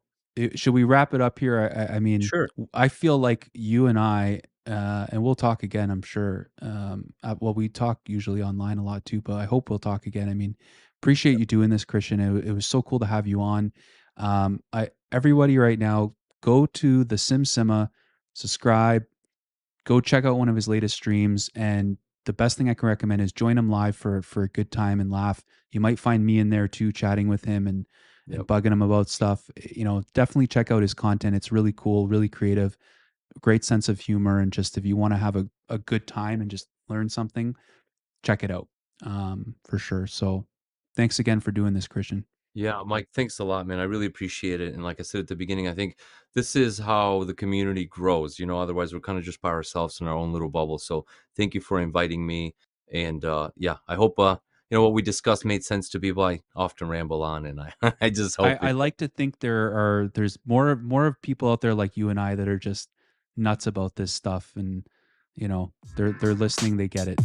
should we wrap it up here? I mean, Sure. I feel like you and I, and we'll talk again, I'm sure. Well, we talk usually online a lot too, but I hope we'll talk again. I mean, appreciate Yep, you doing this, Christian. It was so cool to have you on. Everybody right now, go to the SimSimma, subscribe, go check out one of his latest streams. And the best thing I can recommend is join him live for a good time and laugh. You might find me in there too, chatting with him and yep. bugging him about stuff. Definitely check out his content. It's really cool, really creative, great sense of humor. And just if you want to have a good time and just learn something, check it out for sure. So thanks again for doing this, Christian. Yeah, Mike, thanks a lot, man. I really appreciate it. And like I said at the beginning, I think this is how the community grows. Otherwise we're kind of just by ourselves in our own little bubble. So thank you for inviting me. And yeah, I hope what we discussed made sense to people. I often ramble on, and I I just hope I it does. like to think there's more of people out there like you and I that are just nuts about this stuff and they're listening, they get it.